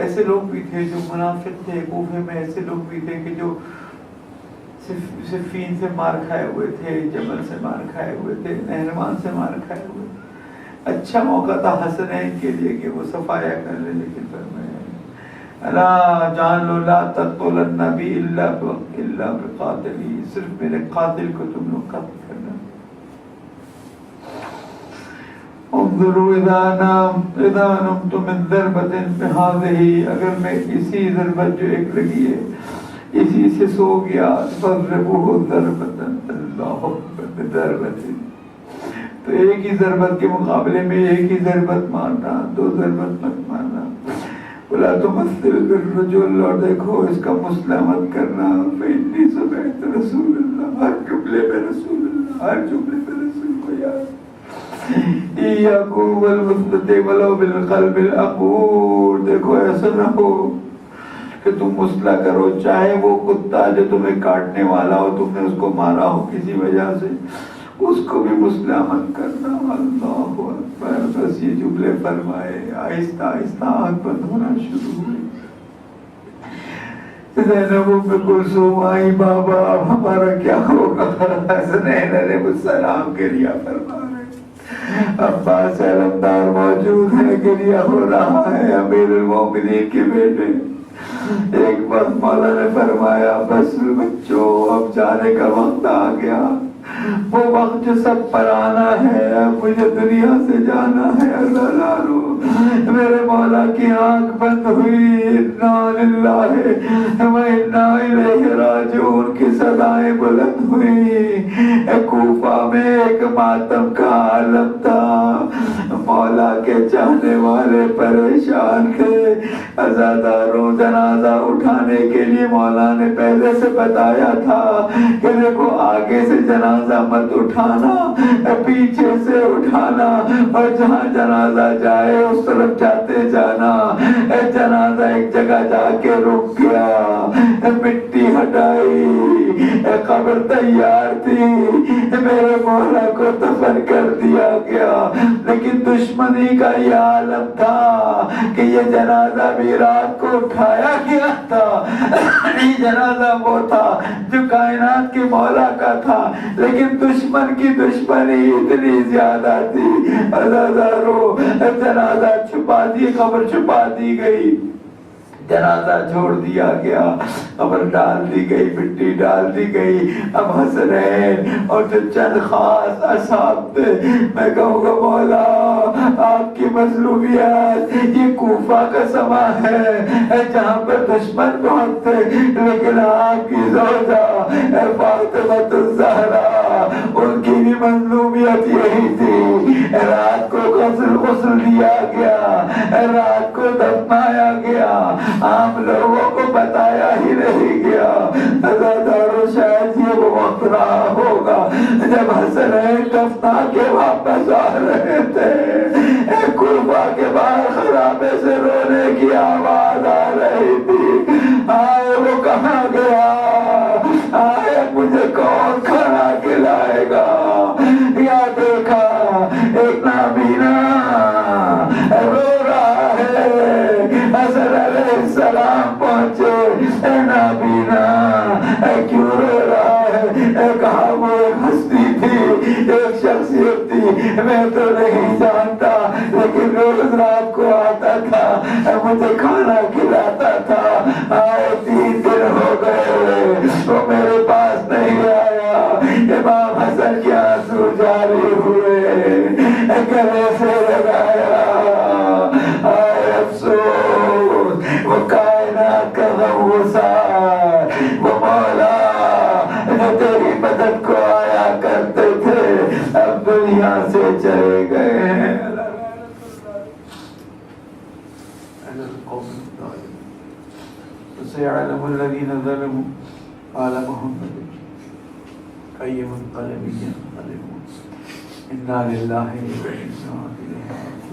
ایسے لوگ بھی تھے جو منافق تھے، کوفے میں ایسے لوگ بھی تھے کہ جو صفین سے مار کھائے ہوئے تھے، جبل سے مار کھائے ہوئے تھے، نہروان سے مار کھائے ہوئے تھے. اچھا موقع تھا حسنین کے لیے کہ وہ صفایا کر لے، لیکن فرمایا الا جان لو لا تقتل النبی الا بقاتلی، صرف میرے قاتل کو تم لوگ قتل کرنا. انظروا اذا نمت من ضربة بهذه، اگر میں اسی ضربت جو ایک لگی ہے اسی سے سو گیا، فضربوه ضربة، اللہ اکبر، ضربت، تو ایک ہی ضربت کے مقابلے میں ایک ہی ضربت مارنا، دو ضربت مت مارنا. بولا تمثل بالرجل، اور دیکھو اس کا مسئلہ مت کرنا. فإني سمعت رسول اللہ، ہر جملے میں رسول اللہ، ہر جملے میں رسول کو یاد. ایاکم والمثلۃ ولو بالقلب العقور، دیکھو ایسا نہ ہو کہ تم مسئلہ کرو، چاہے وہ کتا جو تمہیں کاٹنے والا ہو، تم نے اس کو مارا ہو کسی وجہ سے، اس کو بھی مسئلہ مت کرنا. اللہ اکبر. بس یہ جملے فرمائے، آہستہ آہستہ آنکھ بند ہونا شروع ہوئی. زینب ام کلثوم آئی، بابا اب ہمارا کیا ہوگا؟ حسنین علیہ السلام گریہ فرما رہے، عباس علمدار موجود ہے، گریہ ہو رہا ہے، امیر المومنین کے بیٹے. ایک وقت مولا نے فرمایا بس بچوں اب جانے کا وقت آ گیا، وہ وقت جو سب پر آنا ہے، اب مجھے دنیا سے جانا ہے. اللہ لالو میرے مولا کی آنکھ بند ہوئی، انا للہ و انا الیہ راجعون کی صدائیں بلند ہوئی. کوفہ میں ایک ماتم کا عالم تھا، مولا کے چاہنے والے پریشان تھے. عزاداروں جنازہ اٹھانے کے لیے مولا نے پہلے سے بتایا تھا کہ دیکھو آگے سے جنازہ مت اٹھانا، پیچھے سے اٹھانا، اور جہاں جنازہ جائے اس طرف جاتے جانا. جنازہ ایک جگہ جا کے رک گیا، مٹی ہٹائی، قبر تیار تھی، میرے مولا کو دفن کر دیا گیا. لیکن دشمنی کا یہ عالم تھا کہ یہ جنازہ بھی رات کو اٹھایا گیا تھا. یہ جنازہ وہ تھا جو کائنات کے مولا کا تھا، لیکن دشمن کی دشمنی اتنی زیادہ تھی. عزادارو جنازہ چھپا دی، قبر چھپا دی گئی، جنازہ چھوڑ دیا گیا، قبر ڈال دی گئی، مٹی ڈال دی گئی. اب حسنین اور جو چند خاص اصحاب تھے، میں کہوں گا مولا آپ کی مظلومیت، یہ کوفہ کا سما ہے جہاں پر دشمن بہت تھے، لیکن آپ کی زوجہ فاطمہ الزہرا، ان کی بھی مظلومیت یہی تھی. رات کو غسل دیا گیا، رات کو دفنایا گیا، عام لوگوں کو بتایا ہی نہیں گیا. عزادارو شاید یہ وہ وقت رہا ہوگا جب حسنین دفنا کے واپس آ رہے تھے، کوفہ کے باہر خرابے سے رونے کی آواز آ رہی تھی. آئے وہ کہاں گیا؟ آئے مجھے کون کھانا کھلائے گا؟ یا دیکھا ایک نابینا رو رہا ہے. حسن علیہ السلام پہنچے، اے نابینا کیوں رو رہا ہے؟ کہا وہ ایک ہستی تھی، ایک شخصیت تھی، میں تو نہیں جانتا، لیکن روز رات کو آتا تھا، مجھے کھانا کھلاتا تھا. آئے 3 دن ہو گئے وہ میرے پاس نہیں آیا. امام حسن کے آنسو جاری ہوئے، گلے سے لگایا. آئے افسوس وہ کائنات کا غمگسار، وہ مولا جو تیری مدد کو آیا کرتے تھے، اب دنیا سے چلے گئے ہیں. سيعلم الذين ظلموا قال محمد أي منقلب ينقلبون إنا لله وإنا إليه راجعون.